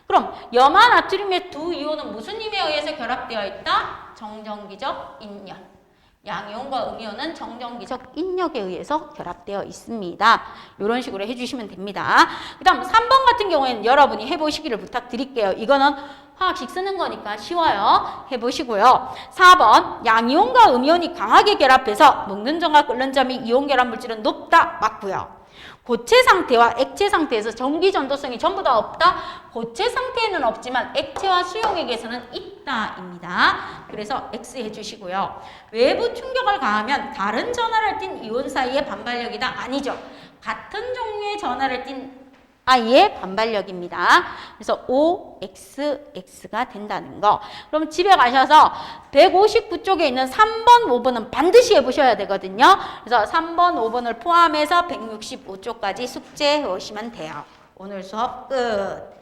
그럼 염화 나트륨의 두 이온은 무슨 힘에 의해서 결합되어 있다? 정전기적 인력. 양이온과 음이온은 정전기적 인력에 의해서 결합되어 있습니다. 이런 식으로 해주시면 됩니다. 그 다음 3번 같은 경우에는 여러분이 해보시기를 부탁드릴게요. 이거는 화학식 쓰는 거니까 쉬워요. 해보시고요. 4번 양이온과 음이온이 강하게 결합해서 녹는 점과 끓는 점이 이온 결합 물질은 높다. 맞고요. 고체 상태와 액체 상태에서 전기 전도성이 전부 다 없다? 고체 상태에는 없지만 액체와 수용액에서는 있다입니다. 그래서 X 해주시고요. 외부 충격을 가하면 다른 전하를 띤 이온 사이의 반발력이다? 아니죠. 같은 종류의 전하를 띤 I의 반발력입니다. 그래서 OXX가 된다는 거. 그럼 집에 가셔서 159쪽에 있는 3번, 5번은 반드시 해보셔야 되거든요. 그래서 3번, 5번을 포함해서 165쪽까지 숙제해 오시면 돼요. 오늘 수업 끝.